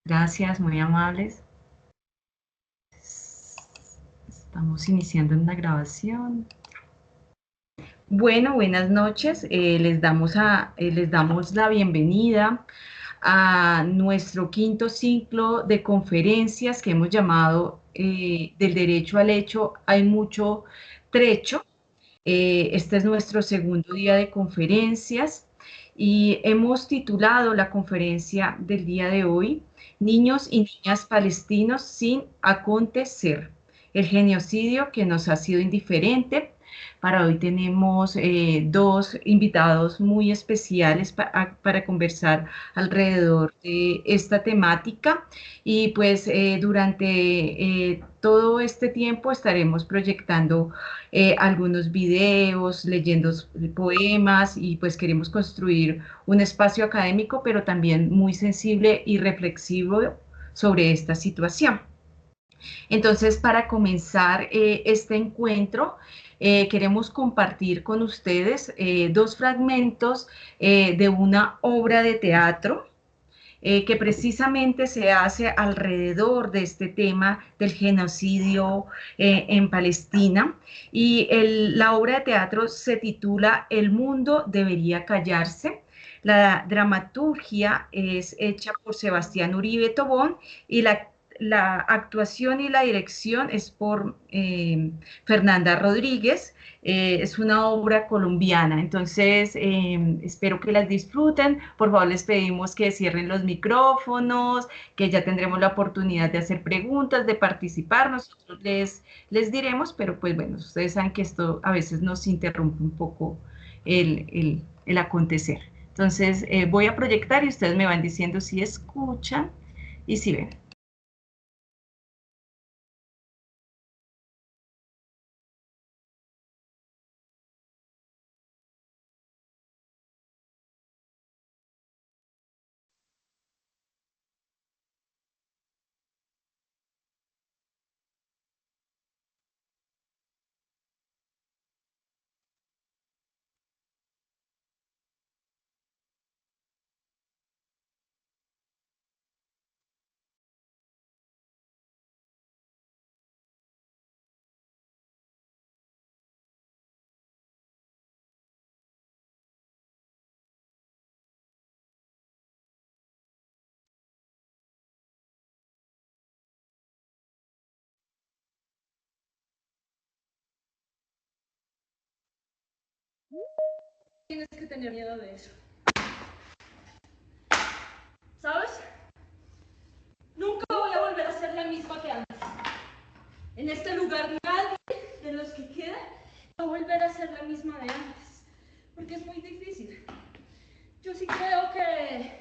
Gracias, muy amables. Estamos iniciando una grabación. Bueno, buenas noches. Les damos la bienvenida a nuestro quinto ciclo de conferencias que hemos llamado Del derecho al hecho hay mucho trecho. Este es nuestro segundo día de conferencias y hemos titulado la conferencia del día de hoy Niños y niñas palestinos sin acontecer, el genocidio que nos ha sido indiferente. Para hoy tenemos dos invitados muy especiales para conversar alrededor de esta temática y pues durante todo este tiempo estaremos proyectando algunos videos, leyendo poemas y pues queremos construir un espacio académico, pero también muy sensible y reflexivo sobre esta situación. Entonces, para comenzar este encuentro, queremos compartir con ustedes dos fragmentos de una obra de teatro que precisamente se hace alrededor de este tema del genocidio en Palestina. Y la obra de teatro se titula El mundo debería callarse. La dramaturgia es hecha por Sebastián Uribe Tobón y la actuación y la dirección es por Fernanda Rodríguez. Es una obra colombiana, entonces espero que las disfruten. Por favor, les pedimos que cierren los micrófonos, que ya tendremos la oportunidad de hacer preguntas, de participar. Nosotros les diremos, pero pues bueno, ustedes saben que esto a veces nos interrumpe un poco el acontecer. Entonces voy a proyectar y ustedes me van diciendo si escuchan y si ven. Tienes que tener miedo de eso. ¿Sabes? Nunca voy a volver a ser la misma que antes. En este lugar nadie de los que quedan va a volver a ser la misma de antes. Porque es muy difícil. Yo sí creo que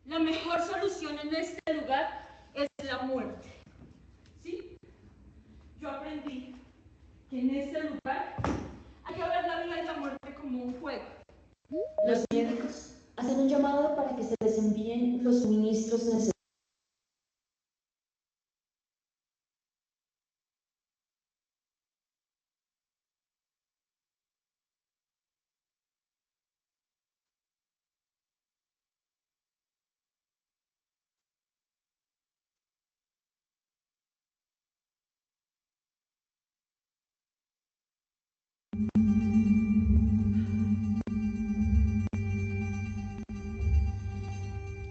la mejor solución en este lugar es la muerte. ¿Sí? Yo aprendí que en este lugar hay que ver la vida y la muerte como un juego. Los médicos hacen un llamado para que se les envíen los suministros necesarios.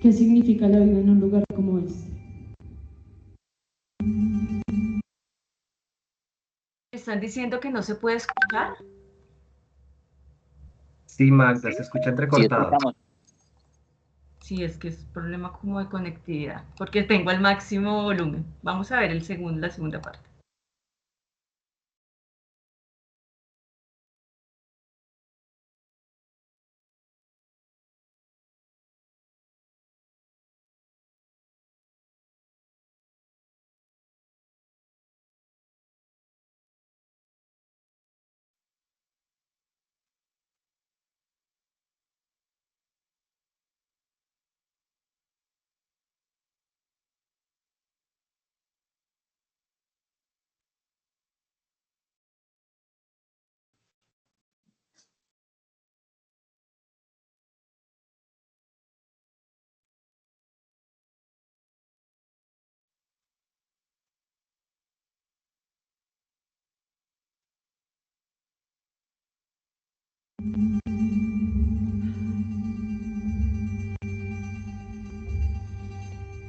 ¿Qué significa la vida en un lugar como este? ¿Están diciendo que no se puede escuchar? Sí, Magda, se escucha Sí, entrecortado. escuchamos. Sí, es que es problema como de conectividad, porque tengo el máximo volumen. Vamos a ver la segunda parte.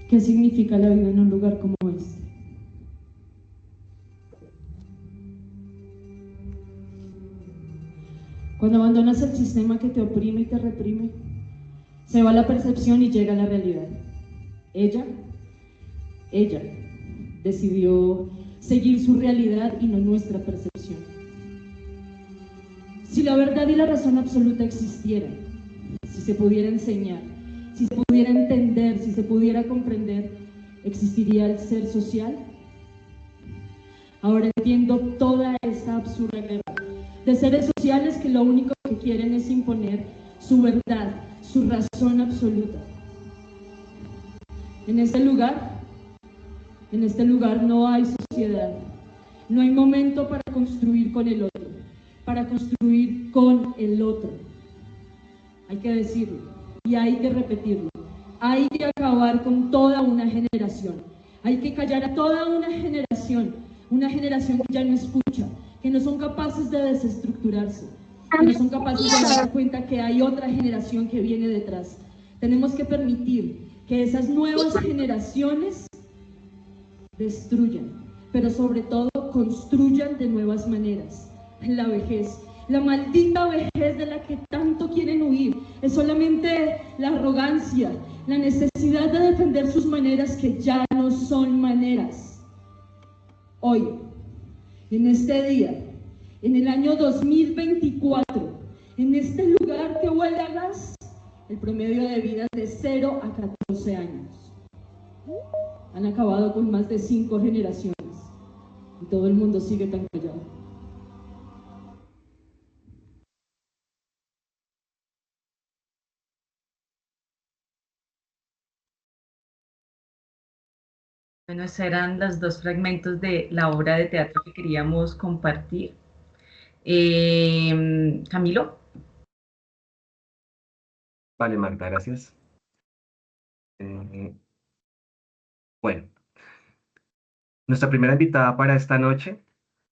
¿Qué significa la vida en un lugar como este? Cuando abandonas el sistema que te oprime y te reprime, se va la percepción y llega la realidad. Ella decidió seguir su realidad y no nuestra percepción. Si la verdad y la razón absoluta existieran, si se pudiera enseñar, si se pudiera entender, si se pudiera comprender, ¿existiría el ser social? Ahora entiendo toda esta absurda guerra de seres sociales que lo único que quieren es imponer su verdad, su razón absoluta. En este lugar no hay sociedad, no hay momento para construir con el otro, para construir con el otro. Hay que decirlo y hay que repetirlo. Hay que acabar con toda una generación. Hay que callar a toda una generación que ya no escucha, que no son capaces de desestructurarse, que no son capaces de darse cuenta que hay otra generación que viene detrás. Tenemos que permitir que esas nuevas generaciones destruyan, pero sobre todo construyan de nuevas maneras. La vejez, la maldita vejez de la que tanto quieren huir, es solamente la arrogancia, la necesidad de defender sus maneras que ya no son maneras. Hoy, en este día, en el año 2024, en este lugar que huele a gas, el promedio de vida es de 0 a 14 años. Han acabado con más de 5 generaciones y todo el mundo sigue tan callado. Bueno, esos eran los dos fragmentos de la obra de teatro que queríamos compartir. Camilo. Vale, Magda, gracias. Bueno, nuestra primera invitada para esta noche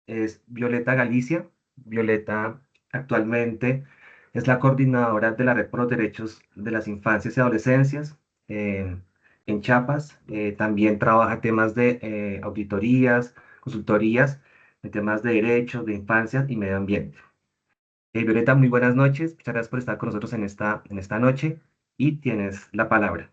es Violeta Galicia. Violeta actualmente es la coordinadora de la Red por los Derechos de las Infancias y Adolescencias en Chiapas. También trabaja temas de auditorías, consultorías, en temas de derechos, de infancia y medio ambiente. Violeta, muy buenas noches. Muchas gracias por estar con nosotros en esta noche y tienes la palabra.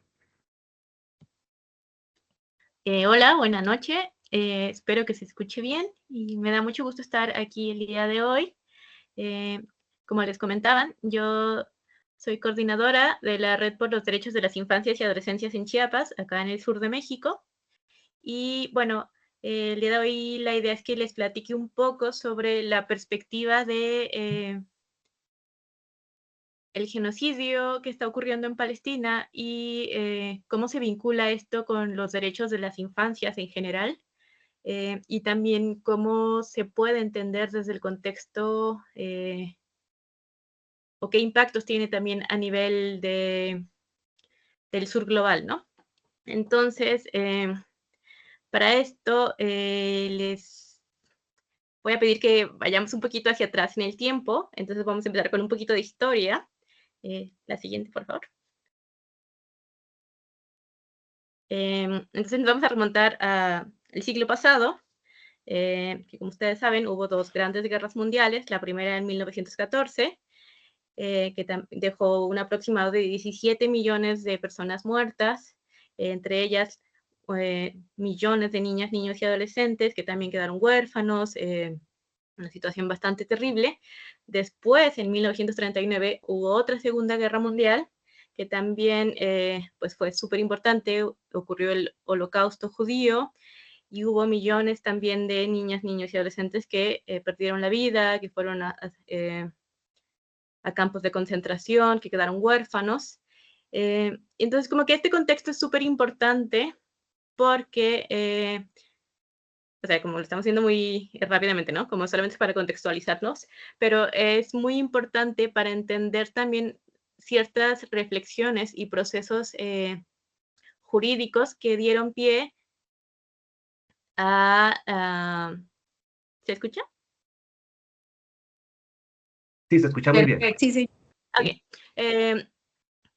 Hola, buenas noches. Espero que se escuche bien y me da mucho gusto estar aquí el día de hoy. Como les comentaban, yo soy coordinadora de la Red por los Derechos de las Infancias y Adolescencias en Chiapas, acá en el sur de México. Y bueno, el día de hoy la idea es que les platique un poco sobre la perspectiva de el genocidio que está ocurriendo en Palestina y cómo se vincula esto con los derechos de las infancias en general. Y también cómo se puede entender desde el contexto o qué impactos tiene también a nivel del sur global, ¿no? Entonces, para esto les voy a pedir que vayamos un poquito hacia atrás en el tiempo. Entonces vamos a empezar con un poquito de historia. La siguiente, por favor. Entonces nos vamos a remontar al siglo pasado, que como ustedes saben hubo dos grandes guerras mundiales, la primera en 1914, que dejó un aproximado de 17 millones de personas muertas, entre ellas millones de niñas, niños y adolescentes que también quedaron huérfanos, una situación bastante terrible. Después, en 1939, hubo otra Segunda Guerra Mundial, que también pues fue súper importante, ocurrió el Holocausto judío, y hubo millones también de niñas, niños y adolescentes que perdieron la vida, que fueron a campos de concentración, que quedaron huérfanos. Entonces, como que este contexto es súper importante porque, o sea, como lo estamos haciendo muy rápidamente, ¿no? Como solamente para contextualizarnos, pero es muy importante para entender también ciertas reflexiones y procesos jurídicos que dieron pie a ¿se escucha? Sí, se escucha muy bien. Perfecto. Sí, sí. Ok.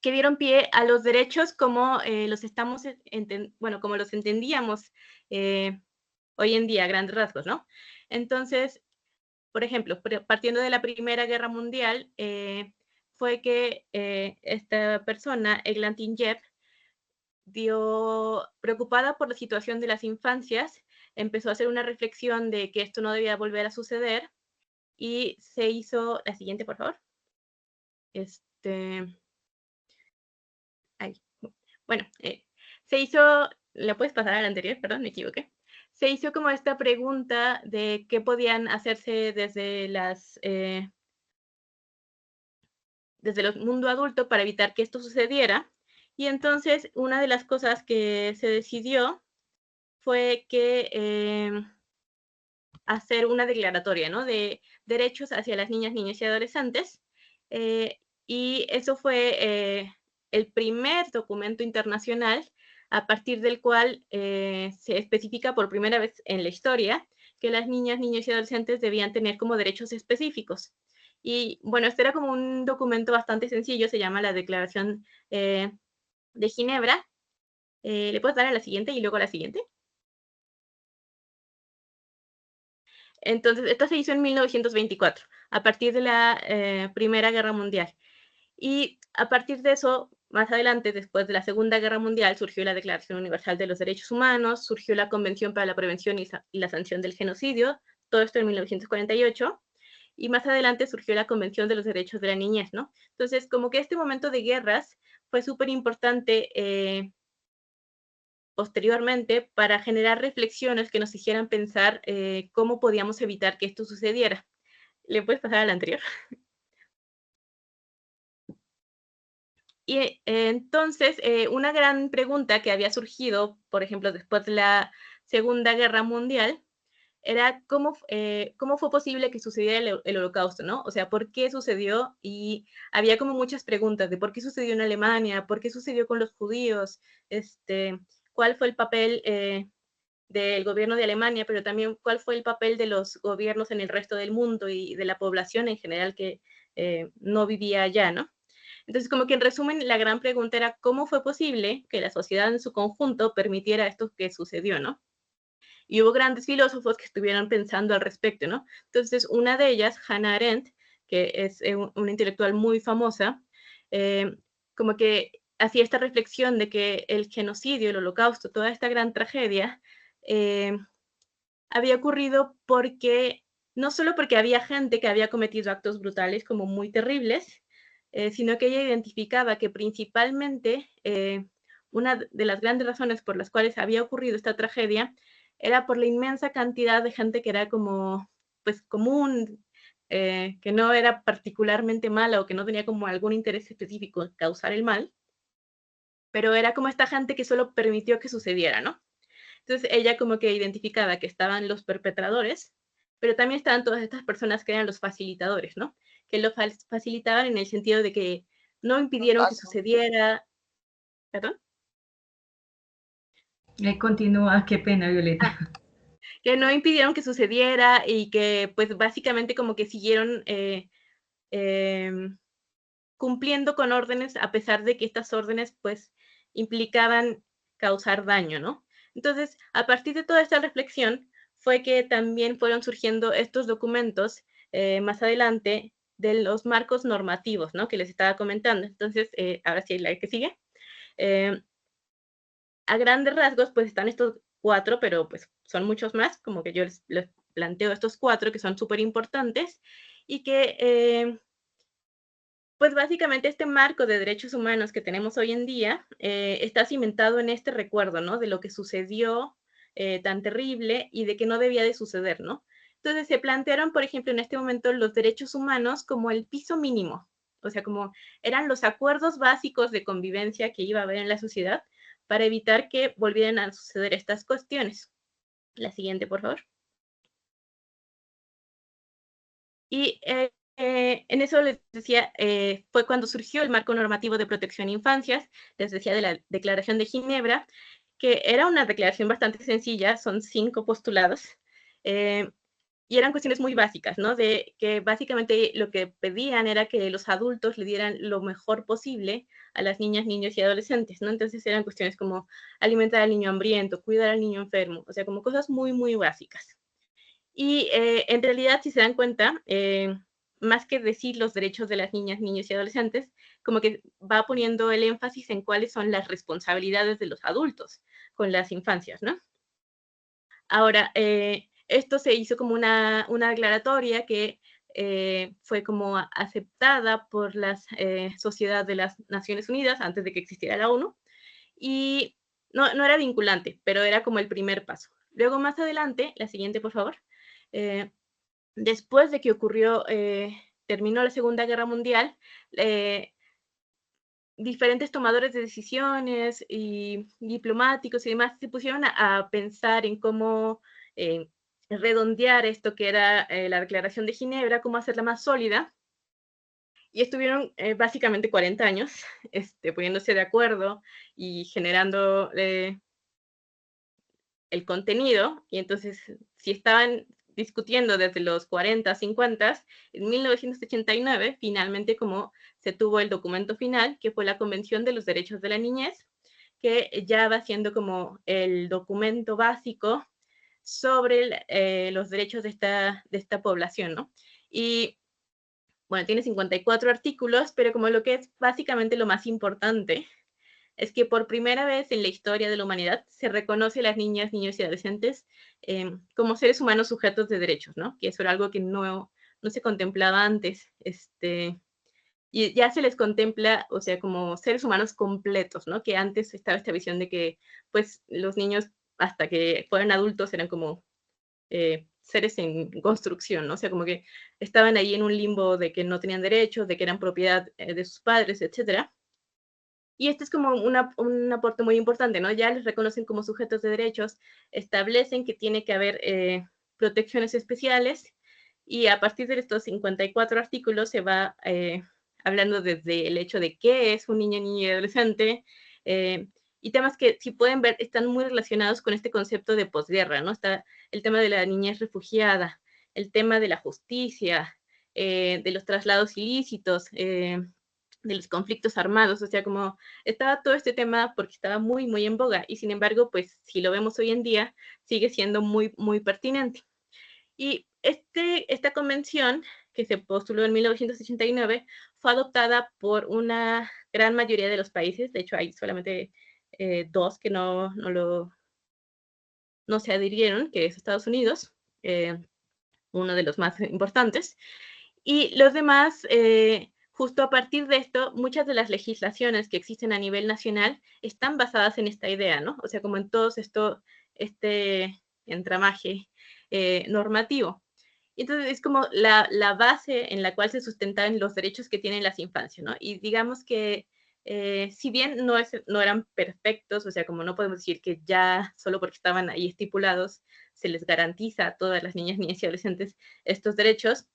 que dieron pie a los derechos como como los entendíamos hoy en día, a grandes rasgos, ¿no? Entonces, por ejemplo, partiendo de la Primera Guerra Mundial, fue que esta persona, Eglantin Jebb, preocupada por la situación de las infancias, empezó a hacer una reflexión de que esto no debía volver a suceder y se hizo, la siguiente, por favor. Bueno, se hizo, ¿la puedes pasar a la anterior? Perdón, me equivoqué. Se hizo como esta pregunta de qué podían hacerse desde el mundo adulto para evitar que esto sucediera. Y entonces una de las cosas que se decidió fue que hacer una declaratoria, ¿no? De derechos hacia las niñas, niños y adolescentes. Y eso fue el primer documento internacional a partir del cual se especifica por primera vez en la historia que las niñas, niños y adolescentes debían tener como derechos específicos. Y bueno, este era como un documento bastante sencillo, se llama la Declaración de Ginebra. ¿Le puedes dar a la siguiente y luego a la siguiente? Entonces, esto se hizo en 1924, a partir de la Primera Guerra Mundial. Y a partir de eso, más adelante, después de la Segunda Guerra Mundial, surgió la Declaración Universal de los Derechos Humanos, surgió la Convención para la Prevención y la Sanción del Genocidio, todo esto en 1948, y más adelante surgió la Convención de los Derechos de la Niñez, ¿no? Entonces, como que este momento de guerras fue súper importante posteriormente para generar reflexiones que nos hicieran pensar cómo podíamos evitar que esto sucediera. ¿Le puedes pasar a la anterior? Y entonces, una gran pregunta que había surgido, por ejemplo, después de la Segunda Guerra Mundial, era cómo fue posible que sucediera el Holocausto, ¿no? O sea, ¿por qué sucedió? Y había como muchas preguntas de por qué sucedió en Alemania, por qué sucedió con los judíos, cuál fue el papel del gobierno de Alemania, pero también cuál fue el papel de los gobiernos en el resto del mundo y de la población en general que no vivía allá, ¿no? Entonces, como que en resumen, la gran pregunta era cómo fue posible que la sociedad en su conjunto permitiera esto que sucedió, ¿no? Y hubo grandes filósofos que estuvieron pensando al respecto, ¿no? Entonces, una de ellas, Hannah Arendt, que es una intelectual muy famosa, como que hacía esta reflexión de que el genocidio, el holocausto, toda esta gran tragedia, había ocurrido porque, no solo porque había gente que había cometido actos brutales como muy terribles, sino que ella identificaba que principalmente una de las grandes razones por las cuales había ocurrido esta tragedia era por la inmensa cantidad de gente que era como, pues, común, que no era particularmente mala o que no tenía como algún interés específico en causar el mal, pero era como esta gente que solo permitió que sucediera, ¿no? Entonces ella como que identificaba que estaban los perpetradores, pero también estaban todas estas personas que eran los facilitadores, ¿no? Que lo facilitaban en el sentido de que no impidieron que sucediera. ¿Perdón? Continúa, qué pena, Violeta. Que no impidieron que sucediera y que pues básicamente como que siguieron cumpliendo con órdenes a pesar de que estas órdenes pues implicaban causar daño, ¿no? Entonces, a partir de toda esta reflexión fue que también fueron surgiendo estos documentos más adelante de los marcos normativos, ¿no? Que les estaba comentando. Entonces, ahora sí, la que sigue. A grandes rasgos, pues están estos 4, pero pues son muchos más, como que yo les planteo estos 4 que son súper importantes y que pues básicamente este marco de derechos humanos que tenemos hoy en día está cimentado en este recuerdo, ¿no? De lo que sucedió tan terrible y de que no debía de suceder, ¿no? Entonces se plantearon, por ejemplo, en este momento los derechos humanos como el piso mínimo, o sea, como eran los acuerdos básicos de convivencia que iba a haber en la sociedad para evitar que volvieran a suceder estas cuestiones. La siguiente, por favor. Y en eso les decía, fue cuando surgió el marco normativo de protección a infancias, les decía de la Declaración de Ginebra, que era una declaración bastante sencilla, son 5 postulados, y eran cuestiones muy básicas, ¿no? De que básicamente lo que pedían era que los adultos le dieran lo mejor posible a las niñas, niños y adolescentes, ¿no? Entonces eran cuestiones como alimentar al niño hambriento, cuidar al niño enfermo, o sea, como cosas muy, muy básicas. Y en realidad, si se dan cuenta, más que decir los derechos de las niñas, niños y adolescentes, como que va poniendo el énfasis en cuáles son las responsabilidades de los adultos con las infancias, ¿no? Ahora, esto se hizo como una declaratoria que fue como aceptada por la Sociedad de las Naciones Unidas antes de que existiera la ONU, y no era vinculante, pero era como el primer paso. Luego, más adelante, la siguiente, por favor, después de que terminó la Segunda Guerra Mundial, diferentes tomadores de decisiones y diplomáticos y demás se pusieron a pensar en cómo redondear esto que era la Declaración de Ginebra, cómo hacerla más sólida, y estuvieron básicamente 40 años poniéndose de acuerdo y generando el contenido, y entonces si estaban discutiendo desde los 40, 50, en 1989 finalmente como se tuvo el documento final, que fue la Convención de los Derechos de la Niñez, que ya va siendo como el documento básico sobre los derechos de esta población, ¿no? Y bueno, tiene 54 artículos, pero como lo que es básicamente lo más importante es que por primera vez en la historia de la humanidad se reconoce a las niñas, niños y adolescentes como seres humanos sujetos de derechos, ¿no? Que eso era algo que no se contemplaba antes, y ya se les contempla, o sea, como seres humanos completos, ¿no? Que antes estaba esta visión de que, pues, los niños hasta que fueran adultos eran como seres en construcción, ¿no? O sea, como que estaban ahí en un limbo de que no tenían derechos, de que eran propiedad de sus padres, etcétera. Y este es como un aporte muy importante, ¿no? Ya les reconocen como sujetos de derechos, establecen que tiene que haber protecciones especiales, y a partir de estos 54 artículos se va hablando desde el hecho de qué es un niño, niña y adolescente, y temas que, si pueden ver, están muy relacionados con este concepto de posguerra, ¿no? Está el tema de la niñez refugiada, el tema de la justicia, de los traslados ilícitos, de los conflictos armados, o sea, como estaba todo este tema porque estaba muy, muy en boga, y sin embargo, pues si lo vemos hoy en día, sigue siendo muy, muy pertinente. Y esta convención, que se postuló en 1989, fue adoptada por una gran mayoría de los países. De hecho, hay solamente dos que no se adhirieron, que es Estados Unidos, uno de los más importantes, y los demás, justo a partir de esto, muchas de las legislaciones que existen a nivel nacional están basadas en esta idea, ¿no? O sea, como en todo este entramaje normativo. Entonces, es como la base en la cual se sustentan los derechos que tienen las infancias, ¿no? Y digamos que, si bien no eran perfectos, o sea, como no podemos decir que ya solo porque estaban ahí estipulados se les garantiza a todas las niñas, niñas y adolescentes estos derechos,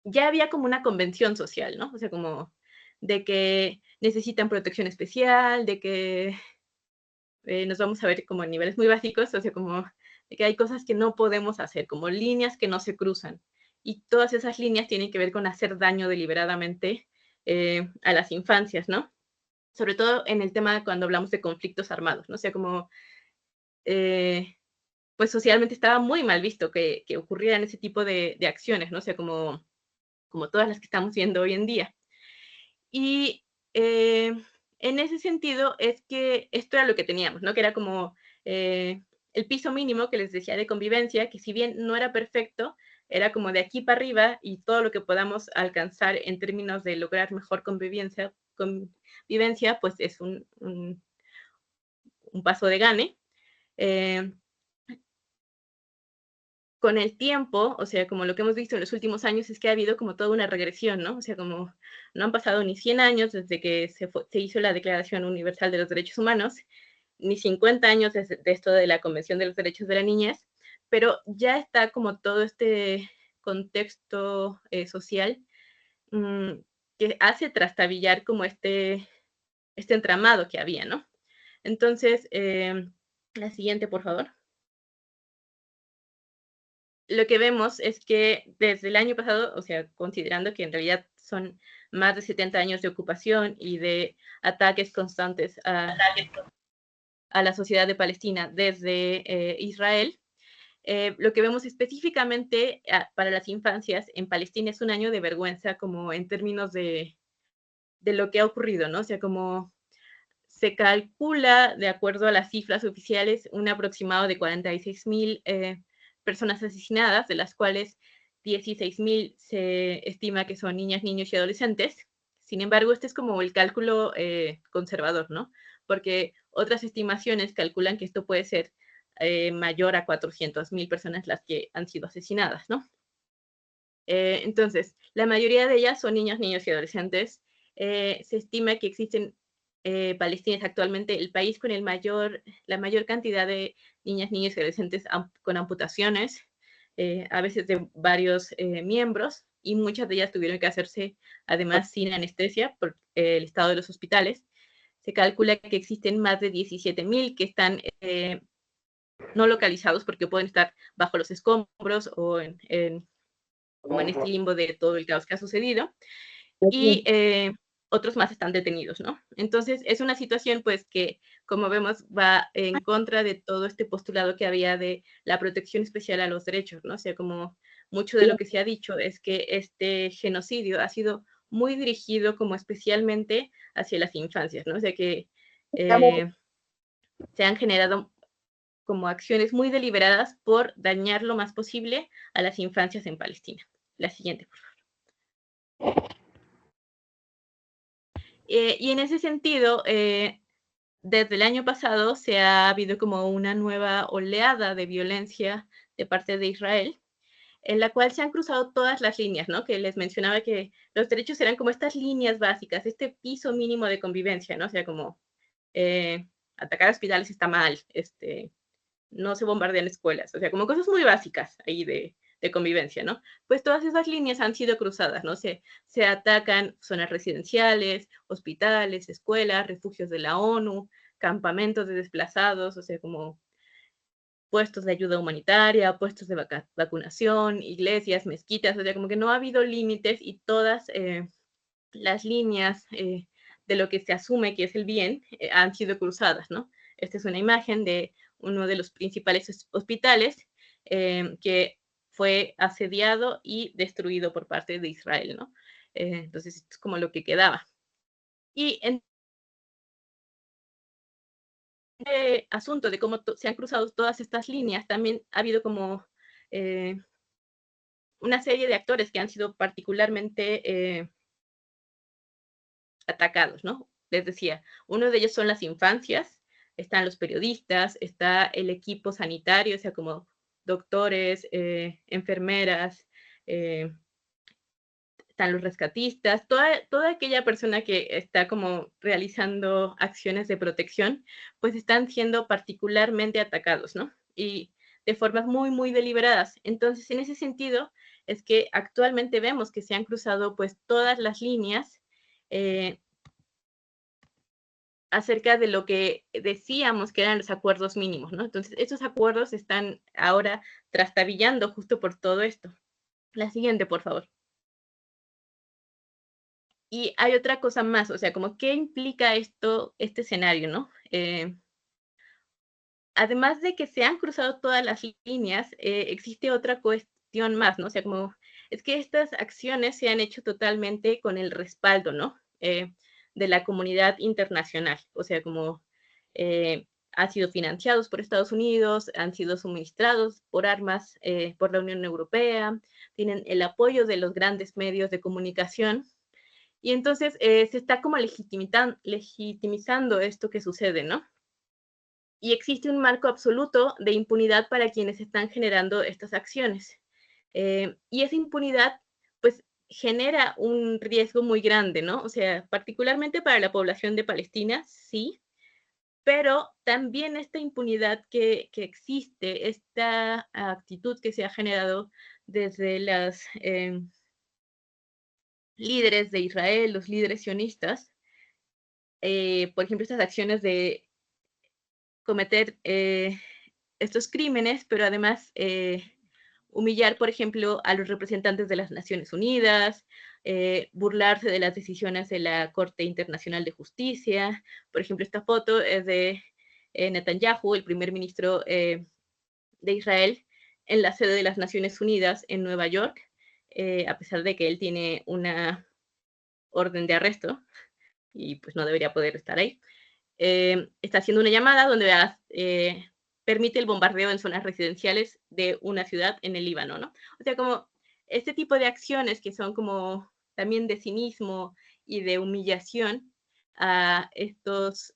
ya había como una convención social, ¿no? O sea, como de que necesitan protección especial, de que nos vamos a ver como en niveles muy básicos, o sea, como de que hay cosas que no podemos hacer, como líneas que no se cruzan. Y todas esas líneas tienen que ver con hacer daño deliberadamente a las infancias, ¿no? Sobre todo en el tema cuando hablamos de conflictos armados, ¿no? O sea, como, pues socialmente estaba muy mal visto que ocurrieran ese tipo de acciones, ¿no? O sea, como todas las que estamos viendo hoy en día. Y en ese sentido es que esto era lo que teníamos, ¿no? Que era como el piso mínimo que les decía de convivencia, que si bien no era perfecto, era como de aquí para arriba, y todo lo que podamos alcanzar en términos de lograr mejor convivencia pues es un paso de gane. Con el tiempo, o sea, como lo que hemos visto en los últimos años, es que ha habido como toda una regresión, ¿no? O sea, como no han pasado ni 100 años desde que se hizo la Declaración Universal de los Derechos Humanos, ni 50 años de esto de la Convención de los Derechos de la Niñez, pero ya está como todo este contexto social que hace trastabillar como este entramado que había, ¿no? Entonces, la siguiente, por favor. lo que vemos es que desde el año pasado, o sea, considerando que en realidad son más de 70 años de ocupación y de ataques constantes a la sociedad de Palestina desde Israel, lo que vemos específicamente para las infancias en Palestina es un año de vergüenza como en términos de lo que ha ocurrido, ¿no? O sea, como se calcula, de acuerdo a las cifras oficiales, un aproximado de 46.000 personas asesinadas, de las cuales 16.000 se estima que son niñas, niños y adolescentes. Sin embargo, este es como el cálculo conservador, ¿no? Porque otras estimaciones calculan que esto puede ser mayor a 400.000 personas las que han sido asesinadas, ¿no? Entonces, la mayoría de ellas son niños, niños y adolescentes. Se estima que existen palestinos actualmente el país con la mayor cantidad de niñas, niños y adolescentes con amputaciones, a veces de varios miembros, y muchas de ellas tuvieron que hacerse además sin anestesia por el estado de los hospitales. Se calcula que existen más de 17.000 que están no localizados porque pueden estar bajo los escombros o como en este limbo de todo el caos que ha sucedido, y otros más están detenidos, ¿no? Entonces, es una situación, pues, que, como vemos, va en contra de todo este postulado que había de la protección especial a los derechos, ¿no? O sea, como mucho de lo que se ha dicho es que este genocidio ha sido muy dirigido como especialmente hacia las infancias, ¿no? O sea, que se han generado como acciones muy deliberadas por dañar lo más posible a las infancias en Palestina. La siguiente, por favor. Y en ese sentido, desde el año pasado se ha habido como una nueva oleada de violencia de parte de Israel, en la cual se han cruzado todas las líneas, ¿no? Que les mencionaba que los derechos eran como estas líneas básicas, este piso mínimo de convivencia, ¿no? O sea, como atacar hospitales está mal, no se bombardean escuelas, o sea, como cosas muy básicas ahí de convivencia, ¿no? Pues todas esas líneas han sido cruzadas, ¿no? Se atacan zonas residenciales, hospitales, escuelas, refugios de la ONU, campamentos de desplazados, o sea, como puestos de ayuda humanitaria, puestos de vacunación, iglesias, mezquitas, o sea, como que no ha habido límites y todas las líneas de lo que se asume que es el bien han sido cruzadas, ¿no? Esta es una imagen de uno de los principales hospitales que fue asediado y destruido por parte de Israel, ¿no? Entonces, esto es como lo que quedaba. Y en este asunto de cómo se han cruzado todas estas líneas, también ha habido como una serie de actores que han sido particularmente atacados, ¿no? Les decía, uno de ellos son las infancias, están los periodistas, está el equipo sanitario, o sea, como doctores, enfermeras, están los rescatistas, toda aquella persona que está como realizando acciones de protección, pues están siendo particularmente atacados, ¿no? Y de formas muy, muy deliberadas. Entonces, en ese sentido, es que actualmente vemos que se han cruzado pues todas las líneas acerca de lo que decíamos que eran los acuerdos mínimos, ¿no? Entonces, estos acuerdos están ahora trastabillando justo por todo esto. La siguiente, por favor. Y hay otra cosa más, o sea, como qué implica esto, este escenario, ¿no? Además de que se han cruzado todas las líneas, existe otra cuestión más, ¿no? O sea, como es que estas acciones se han hecho totalmente con el respaldo, ¿no? De la comunidad internacional, o sea, como han sido financiados por Estados Unidos, han sido suministrados por armas por la Unión Europea, tienen el apoyo de los grandes medios de comunicación, y entonces se está como legitimizando esto que sucede, ¿no? Y existe un marco absoluto de impunidad para quienes están generando estas acciones. Y esa impunidad, pues, genera un riesgo muy grande, ¿no? O sea, particularmente para la población de Palestina, sí, pero también esta impunidad que existe, esta actitud que se ha generado desde las líderes de Israel, los líderes sionistas, por ejemplo, estas acciones de cometer estos crímenes, pero además humillar, por ejemplo, a los representantes de las Naciones Unidas, burlarse de las decisiones de la Corte Internacional de Justicia. Por ejemplo, esta foto es de Netanyahu, el primer ministro de Israel, en la sede de las Naciones Unidas en Nueva York, a pesar de que él tiene una orden de arresto y pues no debería poder estar ahí. Está haciendo una llamada donde permite el bombardeo en zonas residenciales de una ciudad en el Líbano, ¿no? O sea, como este tipo de acciones que son como también de cinismo y de humillación a estos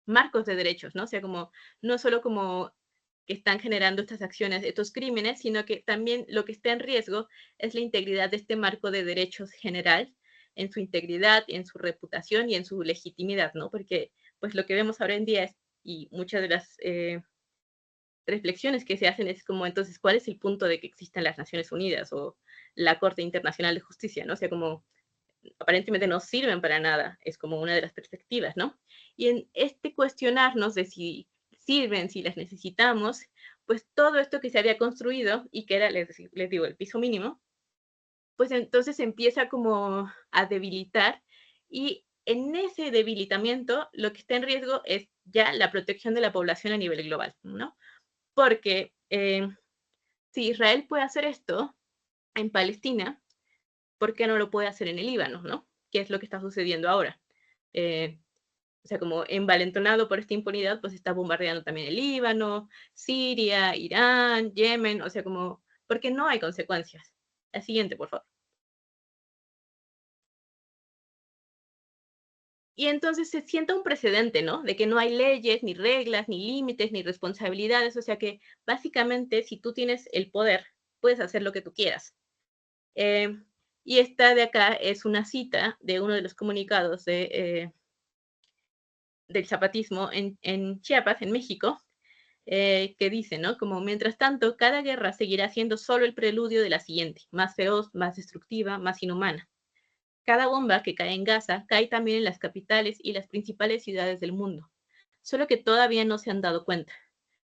marcos de derechos, ¿no? O sea, como no solo como que están generando estas acciones, estos crímenes, sino que también lo que está en riesgo es la integridad de este marco de derechos general, en su integridad, en su reputación y en su legitimidad, ¿no? Porque pues lo que vemos ahora en día es, y muchas de las reflexiones que se hacen es como, entonces, ¿cuál es el punto de que existan las Naciones Unidas o la Corte Internacional de Justicia, ¿no? O sea, como aparentemente no sirven para nada, es como una de las perspectivas, ¿no? Y en este cuestionarnos de si sirven, si las necesitamos, pues todo esto que se había construido y que era, les digo, el piso mínimo, pues entonces empieza como a debilitar y en ese debilitamiento lo que está en riesgo es ya la protección de la población a nivel global, ¿no? Porque si Israel puede hacer esto en Palestina, ¿por qué no lo puede hacer en el Líbano, no? ¿Qué es lo que está sucediendo ahora? O sea, como envalentonado por esta impunidad, pues está bombardeando también el Líbano, Siria, Irán, Yemen, o sea, como, porque no hay consecuencias. La siguiente, por favor. Y entonces se sienta un precedente, ¿no? De que no hay leyes, ni reglas, ni límites, ni responsabilidades. O sea que básicamente si tú tienes el poder, puedes hacer lo que tú quieras. Y esta de acá es una cita de uno de los comunicados del zapatismo en Chiapas, en México, que dice, ¿no? Como mientras tanto, cada guerra seguirá siendo solo el preludio de la siguiente, más feroz, más destructiva, más inhumana. Cada bomba que cae en Gaza cae también en las capitales y las principales ciudades del mundo, solo que todavía no se han dado cuenta.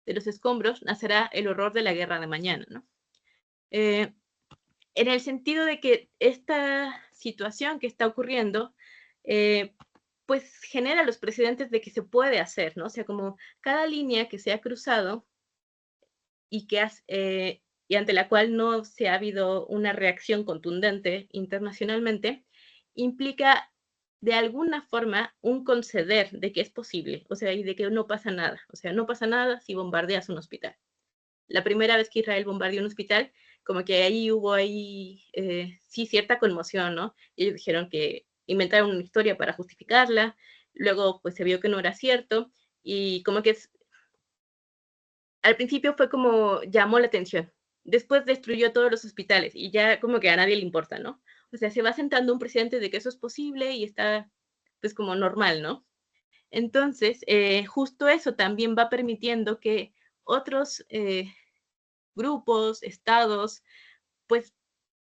De los escombros nacerá el horror de la guerra de mañana, ¿no? En el sentido de que esta situación que está ocurriendo, pues genera los precedentes de que se puede hacer, ¿no? O sea, como cada línea que se ha cruzado y, y ante la cual no se ha habido una reacción contundente internacionalmente, implica de alguna forma un conceder de que es posible, o sea, y de que no pasa nada. O sea, no pasa nada si bombardeas un hospital. La primera vez que Israel bombardeó un hospital, como que ahí hubo sí cierta conmoción, ¿no? Ellos dijeron que inventaron una historia para justificarla, luego pues se vio que no era cierto, y como que al principio fue como llamó la atención, después destruyó todos los hospitales y ya como que a nadie le importa, ¿no? O sea, se va sentando un precedente de que eso es posible y está pues como normal, ¿no? Entonces, justo eso también va permitiendo que otros grupos, estados, pues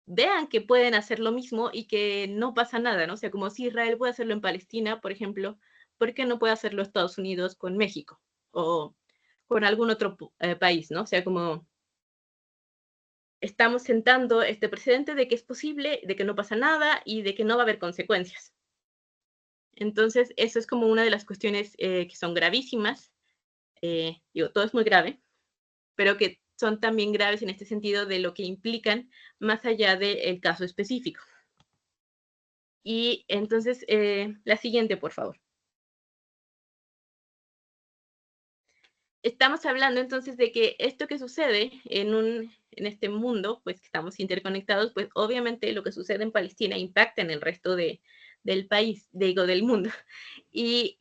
vean que pueden hacer lo mismo y que no pasa nada, ¿no? O sea, como si Israel puede hacerlo en Palestina, por ejemplo, ¿por qué no puede hacerlo Estados Unidos con México? O con algún otro país, ¿no? O sea, como estamos sentando este precedente de que es posible, de que no pasa nada y de que no va a haber consecuencias. Entonces, eso es como una de las cuestiones que son gravísimas. Digo, todo es muy grave, pero que son también graves en este sentido de lo que implican más allá del caso específico. Y entonces, la siguiente, por favor. Estamos hablando entonces de que esto que sucede en este mundo, pues que estamos interconectados, pues obviamente lo que sucede en Palestina impacta en el resto del país, del mundo. Y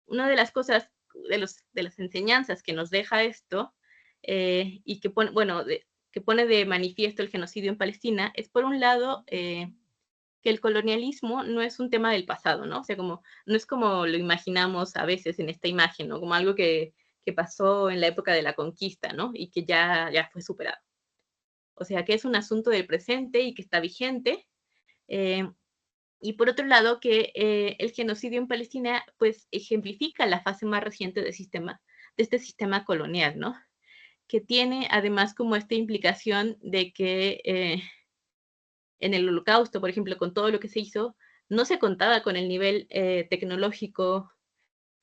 una de las cosas, de las enseñanzas que nos deja esto, y que pone, bueno, que pone de manifiesto el genocidio en Palestina, es por un lado que el colonialismo no es un tema del pasado, ¿no? O sea, como, no es como lo imaginamos a veces en esta imagen, ¿no? Como algo que pasó en la época de la conquista, ¿no? Y que ya fue superado. O sea, que es un asunto del presente y que está vigente. Y por otro lado, que el genocidio en Palestina, pues, ejemplifica la fase más reciente de este sistema colonial, ¿no? que tiene además como esta implicación de que en el Holocausto, por ejemplo, con todo lo que se hizo, no se contaba con el nivel tecnológico,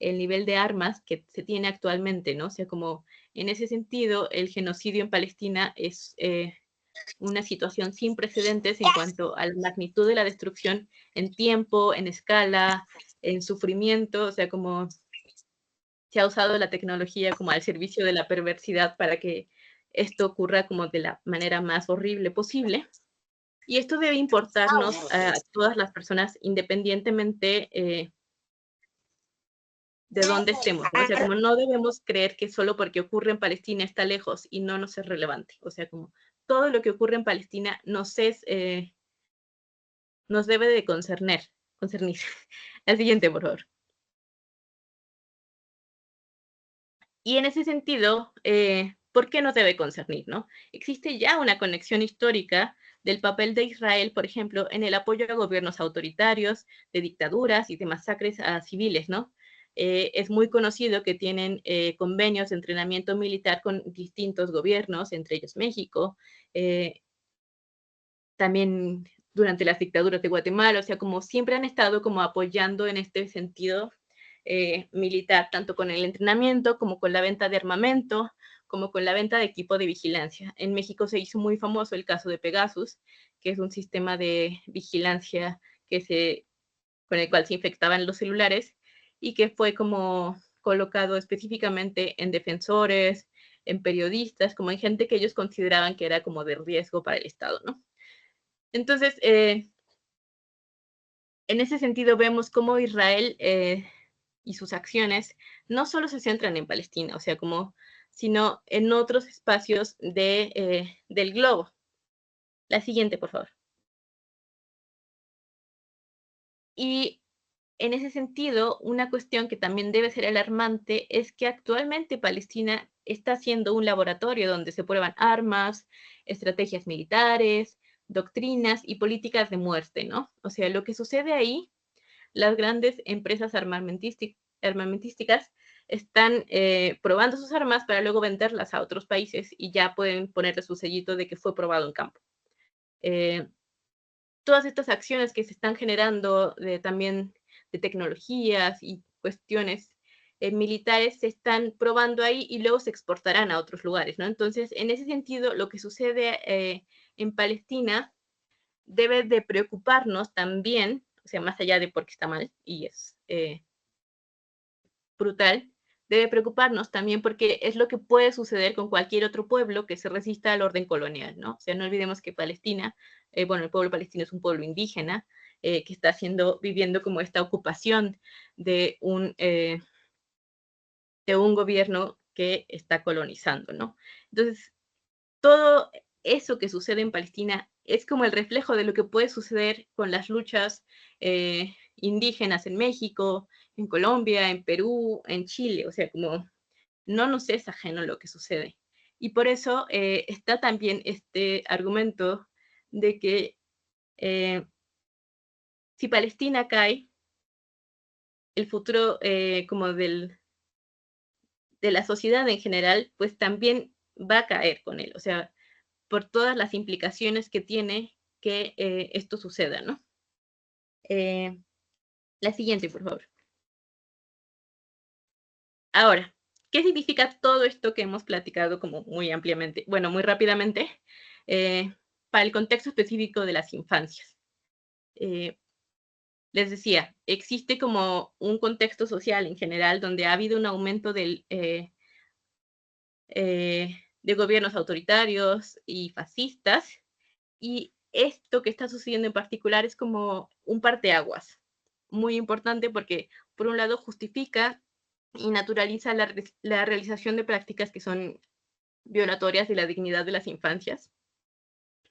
el nivel de armas que se tiene actualmente, ¿no? O sea, como en ese sentido, el genocidio en Palestina es una situación sin precedentes en cuanto a la magnitud de la destrucción en tiempo, en escala, en sufrimiento, o sea, como se ha usado la tecnología como al servicio de la perversidad para que esto ocurra como de la manera más horrible posible. Y esto debe importarnos a todas las personas independientemente de dónde estemos, ¿no? O sea, como no debemos creer que solo porque ocurre en Palestina está lejos y no nos es relevante. O sea, como todo lo que ocurre en Palestina nos debe de concernir. La siguiente, por favor. Y en ese sentido, ¿por qué nos debe concernir, no? Existe ya una conexión histórica del papel de Israel, por ejemplo, en el apoyo a gobiernos autoritarios, de dictaduras y de masacres a civiles, ¿no? Es muy conocido que tienen convenios de entrenamiento militar con distintos gobiernos, entre ellos México, también durante las dictaduras de Guatemala, o sea, como siempre han estado como apoyando en este sentido militar, tanto con el entrenamiento como con la venta de armamento, como con la venta de equipo de vigilancia. En México se hizo muy famoso el caso de Pegasus, que es un sistema de vigilancia con el cual se infectaban los celulares y que fue como colocado específicamente en defensores, en periodistas, como en gente que ellos consideraban que era como de riesgo para el Estado, ¿no? Entonces, en ese sentido vemos cómo Israel y sus acciones no solo se centran en Palestina, o sea, sino en otros espacios del globo. La siguiente, por favor. Y en ese sentido, una cuestión que también debe ser alarmante es que actualmente Palestina está siendo un laboratorio donde se prueban armas, estrategias militares, doctrinas y políticas de muerte, ¿no? O sea, lo que sucede ahí, las grandes empresas armamentísticas están probando sus armas para luego venderlas a otros países y ya pueden ponerle su sellito de que fue probado en campo. Todas estas acciones que se están generando también de tecnologías y cuestiones militares se están probando ahí y luego se exportarán a otros lugares, ¿no? Entonces, en ese sentido, lo que sucede en Palestina debe de preocuparnos también, o sea, más allá de porque está mal y es brutal, debe preocuparnos también porque es lo que puede suceder con cualquier otro pueblo que se resista al orden colonial, ¿no? O sea, no olvidemos que Palestina, bueno, el pueblo palestino es un pueblo indígena que está viviendo como esta ocupación de un gobierno que está colonizando, ¿no? Entonces, todo eso que sucede en Palestina es como el reflejo de lo que puede suceder con las luchas indígenas en México, en Colombia, en Perú, en Chile, o sea, como no nos es ajeno lo que sucede. Y por eso está también este argumento de que si Palestina cae, el futuro como de la sociedad en general, pues también va a caer con él, o sea, por todas las implicaciones que tiene que esto suceda, ¿no? La siguiente, por favor. Ahora, ¿qué significa todo esto que hemos platicado como muy ampliamente, bueno, muy rápidamente, para el contexto específico de las infancias? Les decía, existe como un contexto social en general donde ha habido un aumento de gobiernos autoritarios y fascistas, y esto que está sucediendo en particular es como un parteaguas muy importante porque, por un lado, justifica y naturaliza la realización de prácticas que son violatorias de la dignidad de las infancias.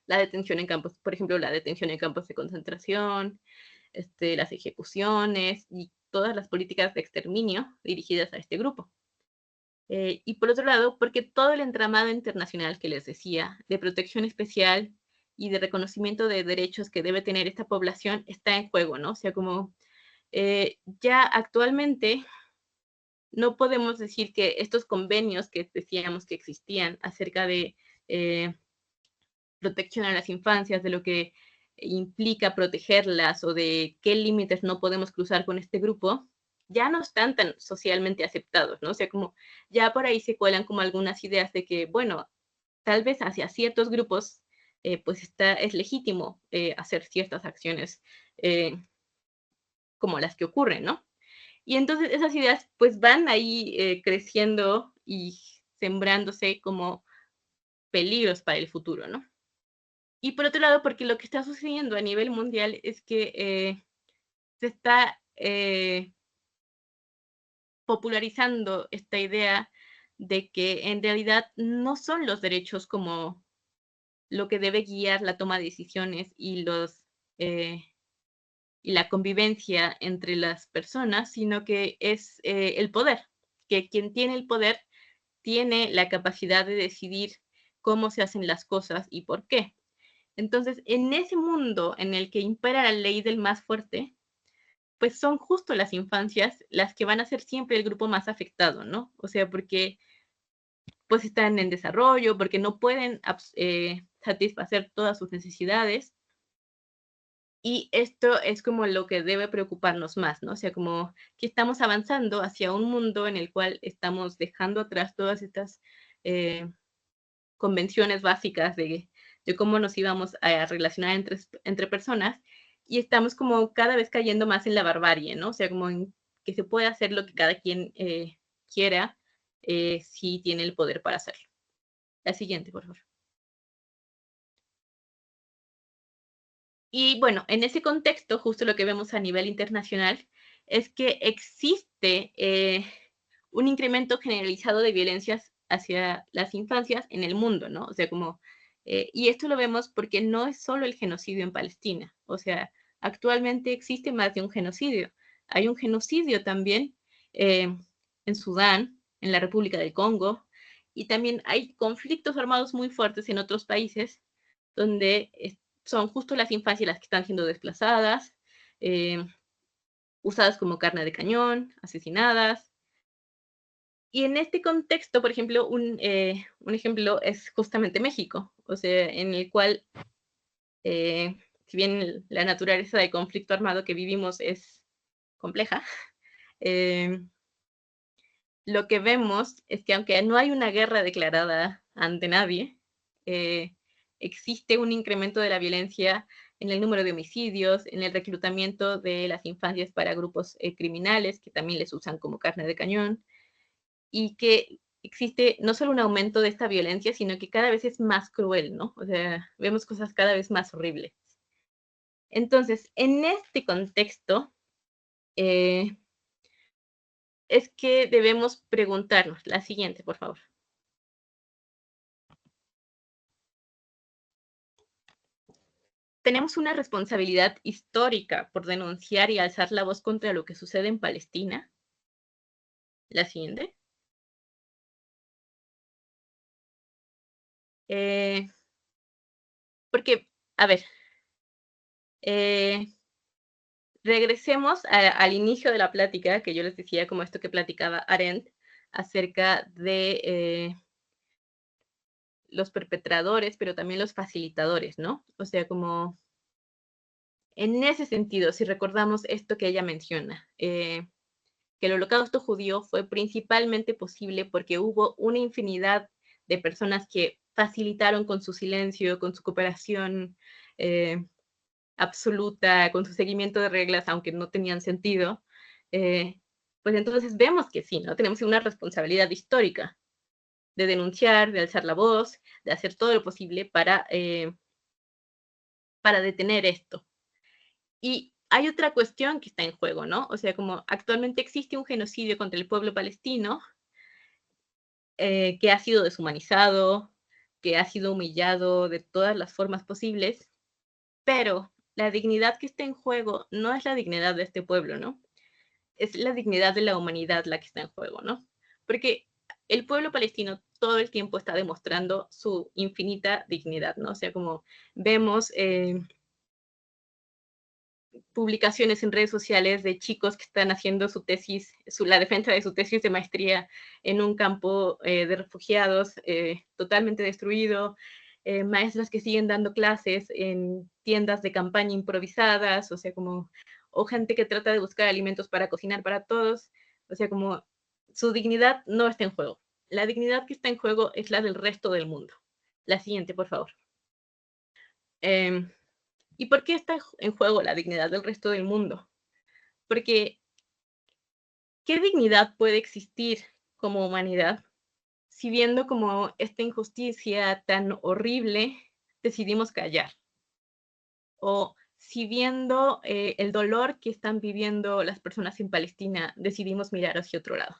La detención en campos, por ejemplo, la detención en campos de concentración, las ejecuciones y todas las políticas de exterminio dirigidas a este grupo. Y por otro lado, porque todo el entramado internacional que les decía, de protección especial y de reconocimiento de derechos que debe tener esta población está en juego, ¿no? O sea, como ya actualmente no podemos decir que estos convenios que decíamos que existían acerca de protección a las infancias, de lo que implica protegerlas o de qué límites no podemos cruzar con este grupo, ya no están tan socialmente aceptados, ¿no? O sea, como ya por ahí se cuelan como algunas ideas de que, bueno, tal vez hacia ciertos grupos, pues es legítimo hacer ciertas acciones como las que ocurren, ¿no? Y entonces esas ideas pues van ahí creciendo y sembrándose como peligros para el futuro, ¿no? Y por otro lado, porque lo que está sucediendo a nivel mundial es que se está popularizando esta idea de que en realidad no son los derechos como lo que debe guiar la toma de decisiones y y la convivencia entre las personas, sino que es el poder, que quien tiene el poder tiene la capacidad de decidir cómo se hacen las cosas y por qué. Entonces, en ese mundo en el que impera la ley del más fuerte, pues son justo las infancias las que van a ser siempre el grupo más afectado, ¿no? O sea, porque pues están en desarrollo, porque no pueden satisfacer todas sus necesidades. Y esto es como lo que debe preocuparnos más, ¿no? O sea, como que estamos avanzando hacia un mundo en el cual estamos dejando atrás todas estas convenciones básicas de cómo nos íbamos a relacionar entre personas y estamos como cada vez cayendo más en la barbarie, ¿no? O sea, como en que se puede hacer lo que cada quien quiera si tiene el poder para hacerlo. La siguiente, por favor. Y bueno, en ese contexto, justo lo que vemos a nivel internacional es que existe un incremento generalizado de violencias hacia las infancias en el mundo, ¿no? O sea, como, y esto lo vemos porque no es solo el genocidio en Palestina, o sea, actualmente existe más de un genocidio. Hay un genocidio también en Sudán, en la República del Congo, y también hay conflictos armados muy fuertes en otros países donde son justo las infancias las que están siendo desplazadas, usadas como carne de cañón, asesinadas. Y en este contexto, por ejemplo, un ejemplo es justamente México, o sea, en el cual, si bien la naturaleza del conflicto armado que vivimos es compleja, lo que vemos es que aunque no hay una guerra declarada ante nadie, existe un incremento de la violencia en el número de homicidios, en el reclutamiento de las infancias para grupos criminales, que también les usan como carne de cañón, y que existe no solo un aumento de esta violencia, sino que cada vez es más cruel, ¿no? O sea, vemos cosas cada vez más horribles. Entonces, en este contexto, es que debemos preguntarnos, la siguiente, por favor. Tenemos una responsabilidad histórica por denunciar y alzar la voz contra lo que sucede en Palestina. La siguiente. Porque, a ver, regresemos al inicio de la plática, que yo les decía, como esto que platicaba Arendt, acerca de los perpetradores, pero también los facilitadores, ¿no? O sea, como en ese sentido, si recordamos esto que ella menciona, que el holocausto judío fue principalmente posible porque hubo una infinidad de personas que facilitaron con su silencio, con su cooperación absoluta, con su seguimiento de reglas, aunque no tenían sentido, pues entonces vemos que sí, ¿no? Tenemos una responsabilidad histórica de denunciar, de alzar la voz, de hacer todo lo posible para detener esto. Y hay otra cuestión que está en juego, ¿no? O sea, como actualmente existe un genocidio contra el pueblo palestino que ha sido deshumanizado, que ha sido humillado de todas las formas posibles, pero la dignidad que está en juego no es la dignidad de este pueblo, ¿no? Es la dignidad de la humanidad la que está en juego, ¿no? Porque el pueblo palestino todo el tiempo está demostrando su infinita dignidad, ¿no? O sea, como vemos publicaciones en redes sociales de chicos que están haciendo su tesis, la defensa de su tesis de maestría en un campo de refugiados totalmente destruido, maestras que siguen dando clases en tiendas de campaña improvisadas, o sea, o gente que trata de buscar alimentos para cocinar para todos, o sea, como su dignidad no está en juego. La dignidad que está en juego es la del resto del mundo. La siguiente, por favor. ¿Y por qué está en juego la dignidad del resto del mundo? Porque, ¿qué dignidad puede existir como humanidad si viendo como esta injusticia tan horrible decidimos callar? O si viendo el dolor que están viviendo las personas en Palestina decidimos mirar hacia otro lado.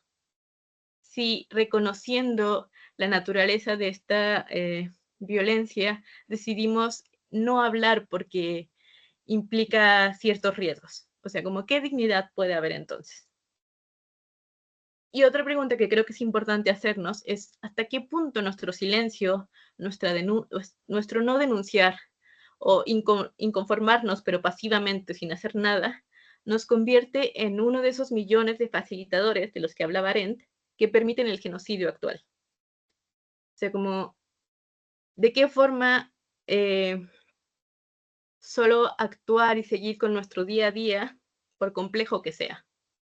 Si reconociendo la naturaleza de esta violencia decidimos no hablar porque implica ciertos riesgos. O sea, como qué dignidad puede haber entonces. Y otra pregunta que creo que es importante hacernos es hasta qué punto nuestro silencio, nuestro no denunciar o inconformarnos pero pasivamente sin hacer nada, nos convierte en uno de esos millones de facilitadores de los que hablaba Arendt que permiten el genocidio actual. O sea, como, ¿de qué forma solo actuar y seguir con nuestro día a día, por complejo que sea?